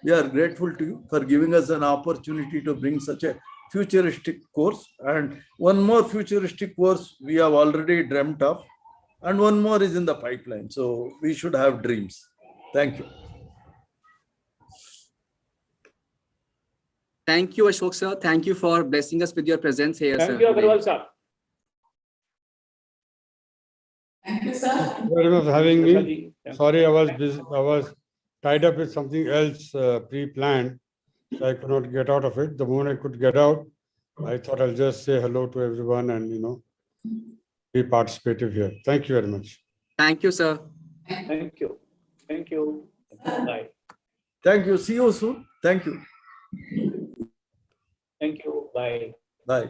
we are grateful to you for giving us an opportunity to bring such a futuristic course, and one more futuristic course we have already dreamt of, and one more is in the pipeline. So we should have dreams. Thank you. Thank you, Ashok sir. Thank you for blessing us with your presence here, sir. Thank you, Agarwal sir. Thank you, sir. Thank you very much for having me. Sorry, I was busy. I was tied up with something else pre-planned, so I could not get out of it. The moment I could get out, I thought I'll just say hello to everyone and be participative here. Thank you very much. Thank you, sir. Thank you. Thank you. Bye. Thank you. See you soon. Thank you. Thank you. Bye. Bye.